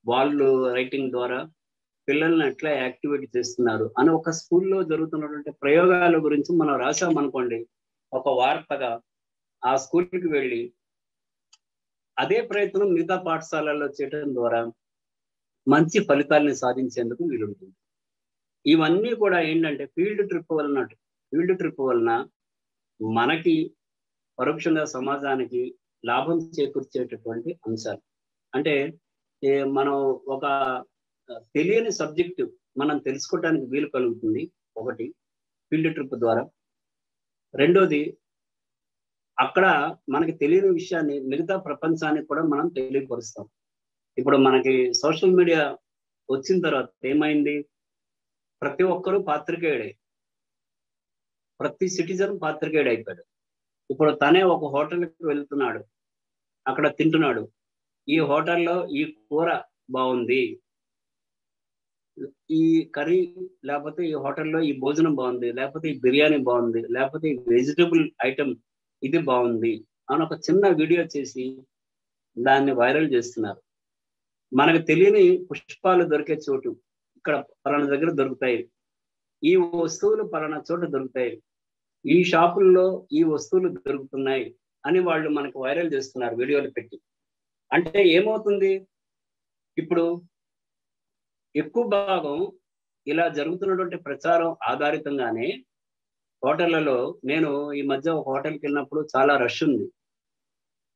వాల్ రైటింగ్ ద్వారా పిల్లల్ని ఎట్లా యాక్టివేట్ చేస్తున్నారు అని ఒక స్కూల్లో జరుగుతున్నటువంటి ప్రయోగాల గురించి మనం రాసామనుకోండి, ఒక వార్తగా ఆ స్కూల్కి వెళ్ళి అదే ప్రయత్నం మిగతా పాఠశాలల్లో చేయడం ద్వారా మంచి ఫలితాలని సాధించేందుకు వీలుంటుంది. ఇవన్నీ కూడా ఏంటంటే ఫీల్డ్ ట్రిప్ వలన మనకి పరోక్షంగా సమాజానికి లాభం చేకూర్చేటటువంటి అంశాలు. అంటే మనం ఒక తెలియని సబ్జెక్టు మనం తెలుసుకోవడానికి వీలు కలుగుతుంది, ఒకటి ఫీల్డ్ ట్రిప్ ద్వారా. రెండోది, అక్కడ మనకి తెలియని విషయాన్ని మిగతా ప్రపంచానికి కూడా మనం తెలియపరుస్తాం. ఇప్పుడు మనకి సోషల్ మీడియా వచ్చిన తర్వాత ఏమైంది, ప్రతి ఒక్కరూ పాత్రికేయుడే, ప్రతి సిటిజన్ పాత్రికేయుడు అయిపోయాడు. ఇప్పుడు తనే ఒక హోటల్కి వెళ్తున్నాడు, అక్కడ తింటున్నాడు, ఈ హోటల్లో ఈ కూర బాగుంది, ఈ కర్రీ, లేకపోతే ఈ హోటల్లో ఈ భోజనం బాగుంది, లేకపోతే ఈ బిర్యానీ బాగుంది, లేకపోతే ఈ వెజిటబుల్ ఐటమ్ ఇది బాగుంది అని ఒక చిన్న వీడియో చేసి దాన్ని వైరల్ చేస్తున్నారు. మనకు తెలియని పుష్పాలు దొరికే చోటు, ఇక్కడ పలానా దగ్గర దొరుకుతాయి, ఈ వస్తువులు పలానా చోట దొరుకుతాయి, ఈ షాపుల్లో ఈ వస్తువులు దొరుకుతున్నాయి అని వాళ్ళు మనకు వైరల్ చేస్తున్నారు వీడియోలు పెట్టి. అంటే ఏమవుతుంది, ఇప్పుడు ఎక్కువ భాగం ఇలా జరుగుతున్నటువంటి ప్రచారం ఆధారితంగానే హోటళ్లలో, నేను ఈ మధ్య ఒక హోటల్కి వెళ్ళినప్పుడు చాలా రష్ ఉంది.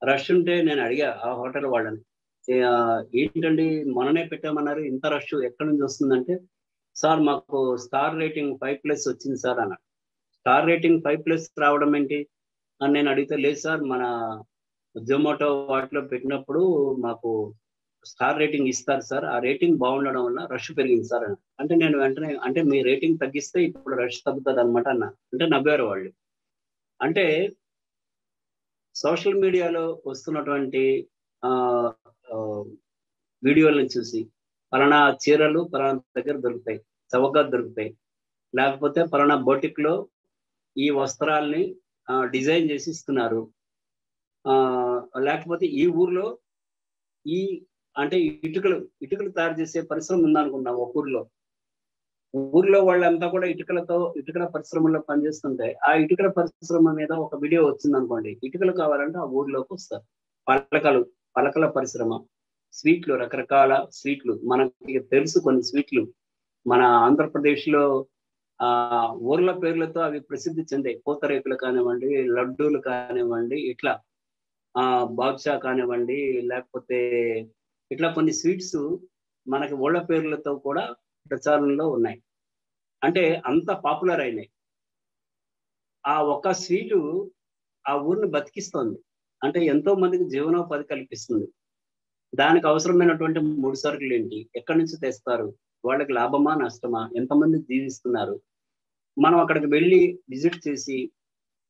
రష్ ఉంటే నేను అడిగా ఆ హోటల్ వాళ్ళని, ఏంటండి మొన్ననే పెట్టామన్నారు, ఇంత రష్ ఎక్కడి నుంచి వస్తుందంటే, సార్ మాకు స్టార్ రేటింగ్ 5+ వచ్చింది సార్ అన్నాడు. స్టార్ రేటింగ్ 5+ రావడం ఏంటి అని నేను అడిగితే, లేదు సార్ మన జొమాటో వాటిలో పెట్టినప్పుడు మాకు స్టార్ రేటింగ్ ఇస్తారు సార్, ఆ రేటింగ్ బాగుండడం వల్ల రష్ పెరిగింది సార్ అన్న. అంటే నేను వెంటనే, అంటే మీ రేటింగ్ తగ్గిస్తే ఇప్పుడు రష్ తగ్గుతుంది అనమాట అన్న. అంటే నవ్వారు వాళ్ళు. అంటే సోషల్ మీడియాలో వస్తున్నటువంటి వీడియోలను చూసి పలానా చీరలు పలానా దగ్గర దొరుకుతాయి, చౌకగా దొరుకుతాయి, లేకపోతే పలానా బొటిక్ లో ఈ వస్త్రాల్ని డిజైన్ చేసి ఇస్తున్నారు, లేకపోతే ఈ ఊర్లో ఈ అంటే ఇటుకలు తయారు చేసే పరిశ్రమ ఉందనుకున్నాం ఒక ఊర్లో వాళ్ళంతా కూడా ఇటుకల పరిశ్రమలో పనిచేస్తుంటే, ఆ ఇటుకల పరిశ్రమ మీద ఒక వీడియో వచ్చింది అనుకోండి, ఇటుకలు కావాలంటే ఆ ఊర్లోకి వస్తారు. పలకల పరిశ్రమ, స్వీట్లు, రకరకాల స్వీట్లు, మనకి తెలుసు కొన్ని స్వీట్లు మన ఆంధ్రప్రదేశ్ లో ఊర్ల పేర్లతో అవి ప్రసిద్ధి చెందాయి. పూతరేకులు కానివ్వండి, లడ్డూలు కానివ్వండి, ఇట్లా బాదుషా కానివ్వండి, లేకపోతే ఇట్లా కొన్ని స్వీట్స్ మనకి ఊళ్ళ పేర్లతో కూడా ప్రచారంలో ఉన్నాయి. అంటే అంత పాపులర్ అయినాయి. ఆ ఒక్క స్వీటు ఆ ఊరిని బతికిస్తోంది, అంటే ఎంతో మందికి జీవనోపాధి కల్పిస్తుంది. దానికి అవసరమైనటువంటి 3 సరుకులు ఏంటి, ఎక్కడి నుంచి తెస్తారు, వాళ్ళకి లాభమా నష్టమా, ఎంతమంది జీవిస్తున్నారు, మనం అక్కడికి వెళ్ళి విజిట్ చేసి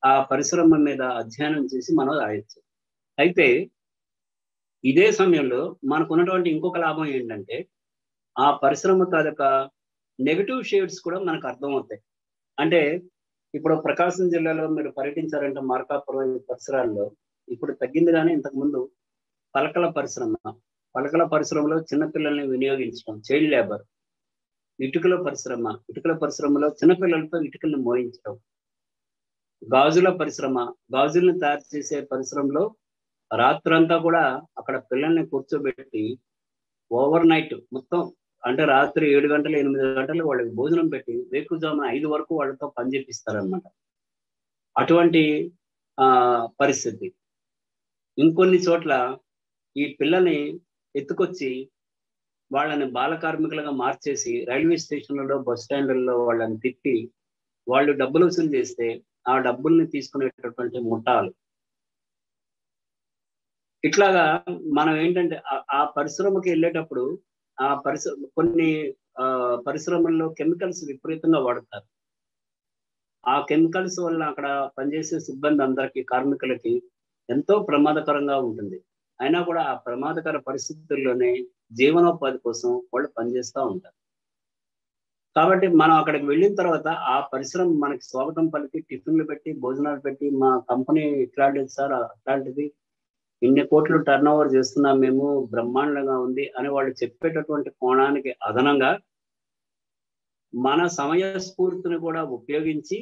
ఆ పరిశ్రమ మీద అధ్యయనం చేసి మనం రాయొచ్చు. అయితే ఇదే సమయంలో మనకు ఉన్నటువంటి ఇంకొక లాభం ఏంటంటే, ఆ పరిశ్రమ తాలూకా నెగటివ్ షేడ్స్ కూడా మనకు అర్థమవుతాయి. అంటే ఇప్పుడు ప్రకాశం జిల్లాలో మీరు పర్యటించారంటే మార్కాపురం పరిసరాల్లో ఇప్పుడు తగ్గింది, కానీ ఇంతకుముందు పలకల పరిశ్రమలో చిన్నపిల్లల్ని వినియోగించడం, చైల్డ్ లేబర్. ఇటుకల పరిశ్రమలో చిన్నపిల్లలతో ఇటుకల్ని మోయించడం. గాజులను తయారు చేసే పరిశ్రమలో రాత్రంతా కూడా అక్కడ పిల్లల్ని కూర్చోబెట్టి ఓవర్ నైట్ మొత్తం, అంటే రాత్రి 7 గంటలు 8 గంటలు వాళ్ళకి భోజనం పెట్టి వేకుజామున 5 వరకు వాళ్ళతో పనిచేపిస్తారనమాట. అటువంటి పరిస్థితి. ఇంకొన్ని చోట్ల ఈ పిల్లని ఎత్తుకొచ్చి వాళ్ళని బాల కార్మికులుగా మార్చేసి రైల్వే స్టేషన్లలో, బస్ స్టాండ్లలో వాళ్ళని తిప్పి వాళ్ళు డబ్బులు వసూలు చేస్తే ఆ డబ్బుల్ని తీసుకునేటటువంటి ముఠాలు. ఇట్లాగా మనం ఏంటంటే ఆ పరిశ్రమకి వెళ్ళేటప్పుడు కొన్ని పరిశ్రమల్లో కెమికల్స్ విపరీతంగా వాడతారు. ఆ కెమికల్స్ వల్ల అక్కడ పనిచేసే సిబ్బంది అందరికీ, కార్మికులకి ఎంతో ప్రమాదకరంగా ఉంటుంది. అయినా కూడా ఆ ప్రమాదకర పరిస్థితుల్లోనే జీవనోపాధి కోసం వాళ్ళు పనిచేస్తూ ఉంటారు. కాబట్టి మనం అక్కడికి వెళ్ళిన తర్వాత ఆ పరిశ్రమ మనకి స్వాగతం పలికి టిఫిన్లు పెట్టి, భోజనాలు పెట్టి, మా కంపెనీ ఇట్లాంటిది సార్, అట్లాంటిది, ఇన్ని కోట్లు టర్న్ ఓవర్ చేస్తున్నాం మేము, బ్రహ్మాండంగా ఉంది అని వాళ్ళు చెప్పేటటువంటి కోణానికి అదనంగా మన సమయ స్ఫూర్తిని కూడా ఉపయోగించి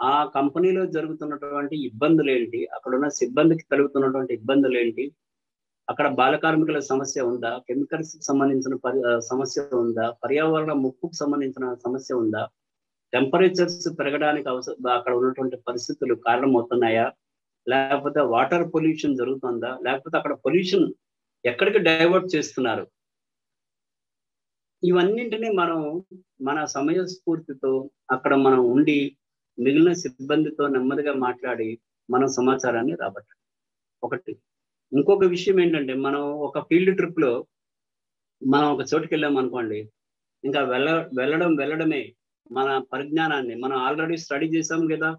ఆ కంపెనీలో జరుగుతున్నటువంటి ఇబ్బందులు ఏంటి, అక్కడ ఉన్న సిబ్బందికి కలుగుతున్నటువంటి ఇబ్బందులు ఏంటి, అక్కడ బాల కార్మికుల సమస్య ఉందా, కెమికల్స్ కి సంబంధించిన సమస్య ఉందా, పర్యావరణ ముప్పుకు సంబంధించిన సమస్య ఉందా, టెంపరేచర్స్ పెరగడానికి అక్కడ ఉన్నటువంటి పరిస్థితులు కారణమవుతున్నాయా, లేకపోతే వాటర్ పొల్యూషన్ జరుగుతుందా, లేకపోతే అక్కడ పొల్యూషన్ ఎక్కడికి డైవర్ట్ చేస్తున్నారు, ఇవన్నింటినీ మనం మన సమయ స్ఫూర్తితో అక్కడ మనం ఉండి మిగిలిన సిబ్బందితో నెమ్మదిగా మాట్లాడి మనం సమాచారాన్ని రాబట్టాలి. ఒకటి. ఇంకొక విషయం ఏంటంటే, మనం ఒక ఫీల్డ్ ట్రిప్ లో మనం ఒక చోటుకి వెళ్ళాం అనుకోండి, ఇంకా వెళ్ళడమే మన పరిజ్ఞానాన్ని మనం ఆల్రెడీ స్టడీ చేసాం కదా,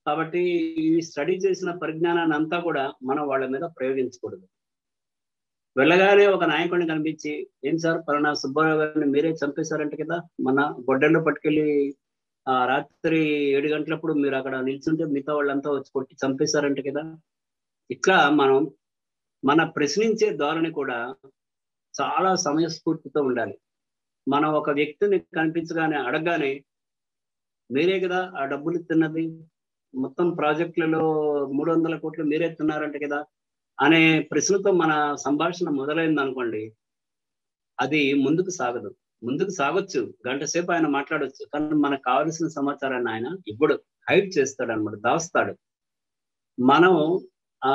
కాబట్టి ఈ స్టడీ చేసిన పరిజ్ఞానాన్ని అంతా కూడా మనం వాళ్ళ మీద ప్రయోగించకూడదు. వెళ్ళగానే ఒక నాయకుడిని కనిపించి, ఏం సార్ పలానా సుబ్బారావు గారిని మీరే చంపేశారంట కదా, మన గొడ్డల్లో పట్టుకెళ్ళి రాత్రి 7 గంటలప్పుడు మీరు అక్కడ నిల్చుంటే మిగతా వాళ్ళంతా వచ్చి కొట్టి చంపేశారంట కదా. ఇట్లా మనం మన ప్రశ్నించే ధోరణి కూడా చాలా సమయస్ఫూర్తితో ఉండాలి. మనం ఒక వ్యక్తిని కనిపించగానే అడగగానే మీరే కదా ఆ డబ్బులు ఇస్తున్నది, మొత్తం ప్రాజెక్టులలో 300 కోట్లు మీరే ఇస్తున్నారంట కదా అనే ప్రశ్నతో మన సంభాషణ మొదలైంది అనుకోండి, అది ముందుకు సాగదు. ముందుకు సాగొచ్చు, గంట సేపు ఆయన మాట్లాడొచ్చు, కానీ మనకు కావాల్సిన సమాచారాన్ని ఆయన ఇప్పుడు హైడ్ చేస్తాడు అనమాట, దాస్తాడు. మనం ఆ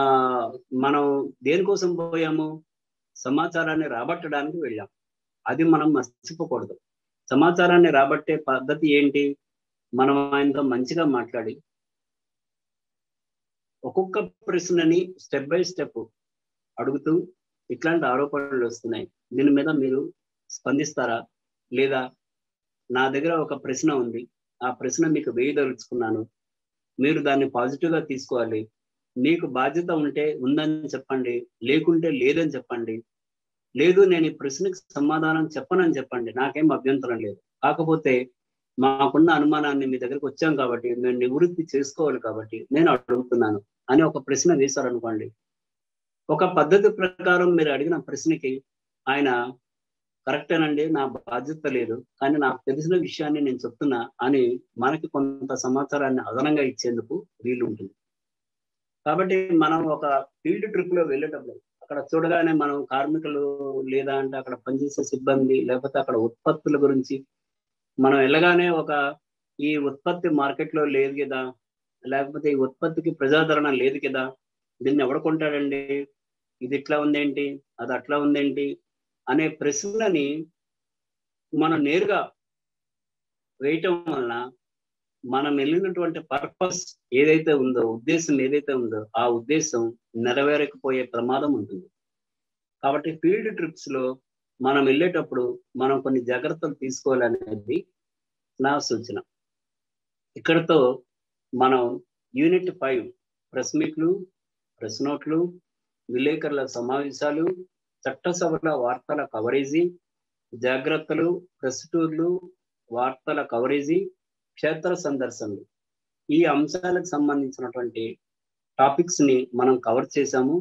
మనం దేనికోసం పోయాము? సమాచారాన్ని రాబట్టడానికి వెళ్ళాం. అది మనం మర్చిపోకూడదు. సమాచారాన్ని రాబట్టే పద్ధతి ఏంటి? మనం ఆయనతో మంచిగా మాట్లాడి ఒక్కొక్క ప్రశ్నని స్టెప్ బై స్టెప్ అడుగుతూ, ఇట్లాంటి ఆరోపణలు వస్తున్నాయి, దీని మీద మీరు స్పందిస్తారా? లేదా నా దగ్గర ఒక ప్రశ్న ఉంది, ఆ ప్రశ్న మీకు వేయదలుచుకున్నాను, మీరు దాన్ని పాజిటివ్గా తీసుకోవాలి. మీకు బాధ్యత ఉంటే ఉందని చెప్పండి, లేకుంటే లేదని చెప్పండి. లేదు నేను ఈ ప్రశ్నకి సమాధానం చెప్పనని చెప్పండి, నాకేం అభ్యంతరం లేదు. కాకపోతే మాకున్న అనుమానాన్ని మీ దగ్గరకు వచ్చాం కాబట్టి, మేము నివృత్తి చేసుకోవాలి కాబట్టి నేను అడుగుతున్నాను అని ఒక ప్రశ్న వేశారనుకోండి, ఒక పద్ధతి ప్రకారం మీరు అడిగిన ప్రశ్నకి ఆయన కరెక్టేనండి, నా బాధ్యత లేదు, కానీ నాకు తెలిసిన విషయాన్ని నేను చెప్తున్నా అని మనకి కొంత సమాచారాన్ని అదనంగా ఇచ్చేందుకు వీలు ఉంటుంది. కాబట్టి మనం ఒక ఫీల్డ్ ట్రిప్ లో వెళ్ళేటప్పుడు అక్కడ చూడగానే మనం కార్మికులు, లేదా అంటే అక్కడ పనిచేసే సిబ్బంది, లేకపోతే అక్కడ ఉత్పత్తుల గురించి మనం వెళ్ళగానే ఈ ఉత్పత్తి మార్కెట్ లో లేదు కదా, లేకపోతే ఈ ఉత్పత్తికి ప్రజాదరణ లేదు కదా, దీన్ని ఎవడు కొంటాడండి, ఇది ఇట్లా ఉందేంటి, అది అట్లా ఉందేంటి అనే ప్రశ్నని మనం నేరుగా వేయటం వలన మనం వెళ్ళినటువంటి పర్పస్ ఏదైతే ఉందో, ఉద్దేశం ఏదైతే ఉందో, ఆ ఉద్దేశం నెరవేరకపోయే ప్రమాదం ఉంటుంది. కాబట్టి ఫీల్డ్ ట్రిప్స్ లో మనం వెళ్ళేటప్పుడు మనం కొన్ని జాగ్రత్తలు తీసుకోవాలనేది నా సూచన. ఇక్కడతో మనం యూనిట్ 5 ప్రెస్ మీట్లు, ప్రెస్ నోట్లు, విలేకరుల సమావేశాలు, చట్టసభల వార్తల కవరేజీ, జాగ్రత్తలు, ప్రెస్ టూర్లు, వార్తల కవరేజీ, క్షేత్ర సందర్శనలు, ఈ అంశాలకు సంబంధించినటువంటి టాపిక్స్ ని మనం కవర్ చేశాము.